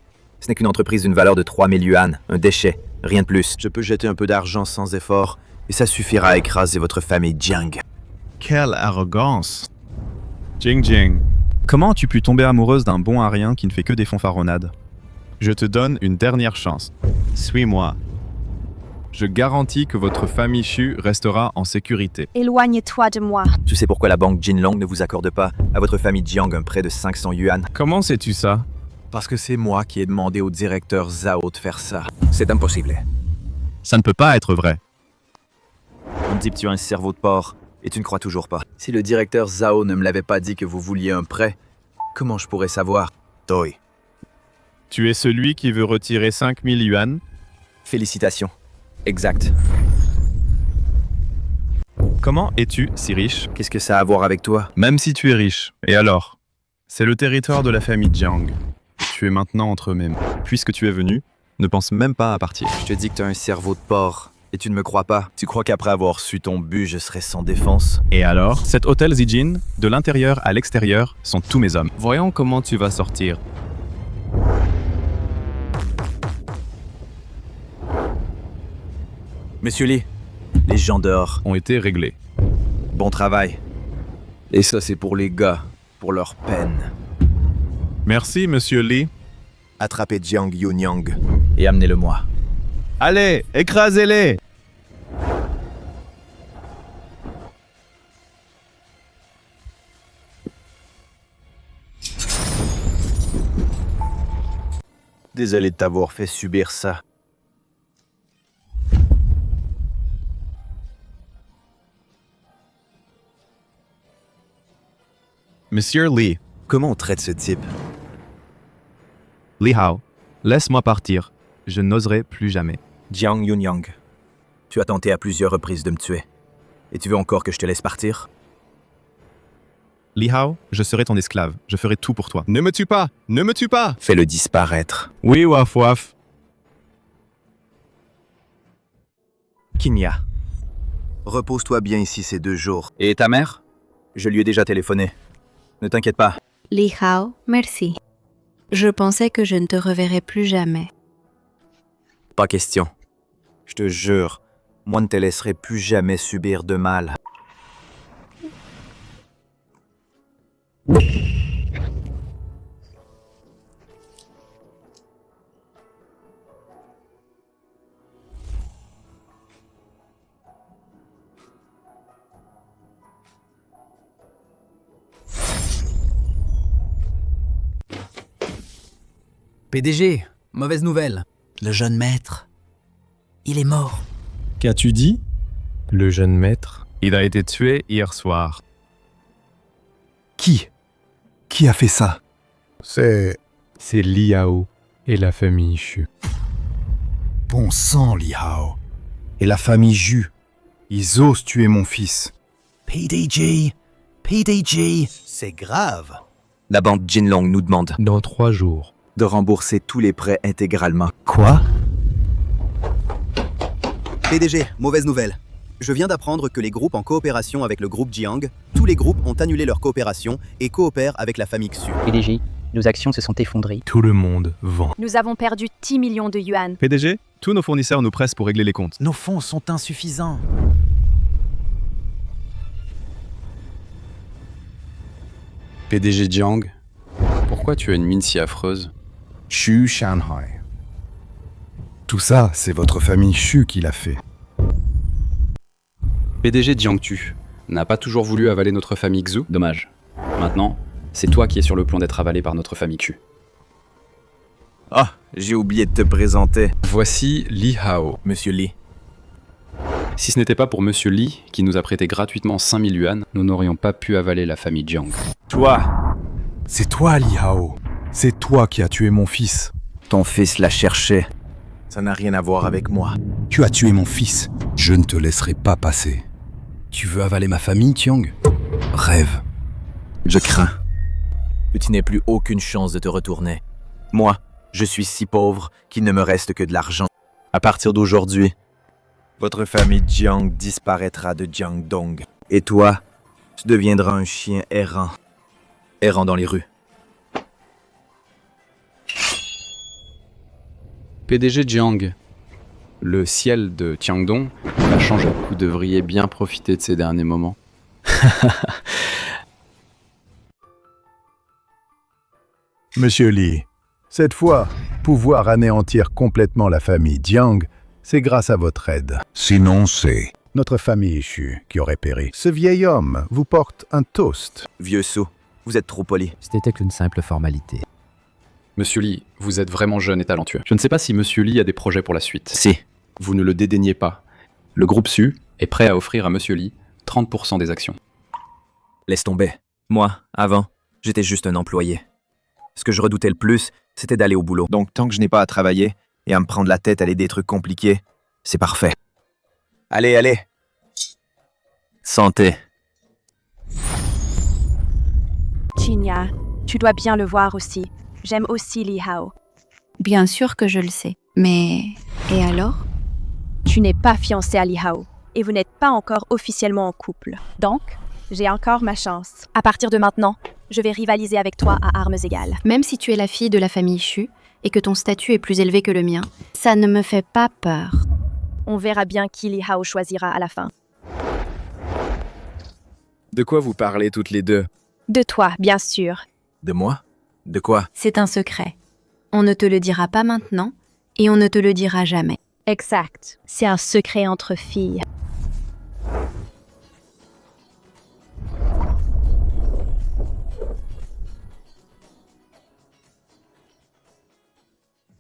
Ce n'est qu'une entreprise d'une valeur de 3000 yuan, un déchet, rien de plus. Je peux jeter un peu d'argent sans effort, et ça suffira à écraser votre famille Jiang. Quelle arrogance! Jing Jing, comment as-tu pu tomber amoureuse d'un bon à rien qui ne fait que des fanfaronnades? Je te donne une dernière chance. Suis-moi. Je garantis que votre famille Xu restera en sécurité. Éloigne-toi de moi. Tu sais pourquoi la banque Jinlong ne vous accorde pas à votre famille Jiang un prêt de 500 yuan? Comment sais-tu ça? Parce que c'est moi qui ai demandé au directeur Zhao de faire ça. C'est impossible. Ça ne peut pas être vrai. On me dit que tu as un cerveau de porc, et tu ne crois toujours pas. Si le directeur Zhao ne me l'avait pas dit que vous vouliez un prêt, comment je pourrais savoir? Toi. Tu es celui qui veut retirer 5000 yuan? Félicitations. Exact. Comment es-tu si riche? Qu'est-ce que ça a à voir avec toi? Même si tu es riche. Et alors? C'est le territoire de la famille Jiang. Tu es maintenant entre mes mains. Puisque tu es venu, ne pense même pas à partir. Je te dis que tu as un cerveau de porc, et tu ne me crois pas. Tu crois qu'après avoir su ton but, je serais sans défense? Et alors? Cet hôtel Zijin, de l'intérieur à l'extérieur, sont tous mes hommes. Voyons comment tu vas sortir. Monsieur Li, les gens dehors ont été réglés. Bon travail. Et ça, c'est pour les gars, pour leur peine. Merci, Monsieur Li. Attrapez Jiang Yunyang et amenez-le-moi. Allez, écrasez-les! Désolé de t'avoir fait subir ça. Monsieur Li. Comment on traite ce type? Li Hao, laisse-moi partir. Je n'oserai plus jamais. Jiang Yunyang, tu as tenté à plusieurs reprises de me tuer. Et tu veux encore que je te laisse partir? Li Hao, je serai ton esclave. Je ferai tout pour toi. Ne me tue pas! Ne me tue pas! Fais-le disparaître. Oui, waf waf. Qinya, repose-toi bien ici ces 2 jours. Et ta mère? Je lui ai déjà téléphoné. Ne t'inquiète pas. Li Hao, merci. Je pensais que je ne te reverrais plus jamais. Pas question. Je te jure, moi ne te laisserai plus jamais subir de mal. PDG, mauvaise nouvelle. Le jeune maître, il est mort. Qu'as-tu dit? Le jeune maître, il a été tué hier soir. Qui a fait ça? C'est Li Hao et la famille Xu. Bon sang, Li Hao. Et la famille Ju. Ils osent tuer mon fils. PDG, c'est grave. La banque Jinlong nous demande Dans 3 jours. de rembourser tous les prêts intégralement. Quoi? PDG, mauvaise nouvelle. Je viens d'apprendre que les groupes en coopération avec le groupe Jiang, tous les groupes ont annulé leur coopération et coopèrent avec la famille Xu. PDG, nos actions se sont effondrées. Tout le monde vend. Nous avons perdu 10 millions de yuan. PDG, tous nos fournisseurs nous pressent pour régler les comptes. Nos fonds sont insuffisants. PDG Jiang, pourquoi tu as une mine si affreuse? Xu Shanhai. Tout ça, c'est votre famille Xu qui l'a fait. PDG Jiangtu n'a pas toujours voulu avaler notre famille Xu. Dommage. Maintenant, c'est toi qui es sur le plan d'être avalé par notre famille Q. Ah, j'ai oublié de te présenter. Voici Li Hao. Monsieur Li. Si ce n'était pas pour Monsieur Li, qui nous a prêté gratuitement 5000 yuan, nous n'aurions pas pu avaler la famille Jiang. Toi. C'est toi, Li Hao. C'est toi qui as tué mon fils. Ton fils l'a cherché. Ça n'a rien à voir avec moi. Tu as tué mon fils. Je ne te laisserai pas passer. Tu veux avaler ma famille, Tiang? Rêve. Je crains que tu n'aies plus aucune chance de te retourner. Moi, je suis si pauvre qu'il ne me reste que de l'argent. À partir d'aujourd'hui, votre famille Jiang disparaîtra de Jiangdong. Et toi, tu deviendras un chien errant. Errant dans les rues. PDG Jiang, le ciel de Tiangdong va changer. Vous devriez bien profiter de ces derniers moments. Monsieur Li, cette fois, pouvoir anéantir complètement la famille Jiang, c'est grâce à votre aide. Sinon, c'est notre famille Xu qui aurait péri. Ce vieil homme vous porte un toast. Vieux sot, vous êtes trop poli. C'était qu'une simple formalité. Monsieur Li, vous êtes vraiment jeune et talentueux. Je ne sais pas si Monsieur Li a des projets pour la suite. Si. Vous ne le dédaignez pas. Le groupe Xu est prêt à offrir à Monsieur Li 30% des actions. Laisse tomber. Moi, avant, j'étais juste un employé. Ce que je redoutais le plus, c'était d'aller au boulot. Donc tant que je n'ai pas à travailler et à me prendre la tête à aller des trucs compliqués, c'est parfait. Allez, allez. Santé. Chinya, tu dois bien le voir aussi. J'aime aussi Li Hao. Bien sûr que je le sais. Mais... et alors? Tu n'es pas fiancé à Li Hao et vous n'êtes pas encore officiellement en couple. Donc, j'ai encore ma chance. À partir de maintenant, je vais rivaliser avec toi à armes égales. Même si tu es la fille de la famille Xu et que ton statut est plus élevé que le mien, ça ne me fait pas peur. On verra bien qui Li Hao choisira à la fin. De quoi vous parlez toutes les deux? De toi, bien sûr. De moi? De quoi? C'est un secret. On ne te le dira pas maintenant et on ne te le dira jamais. Exact. C'est un secret entre filles.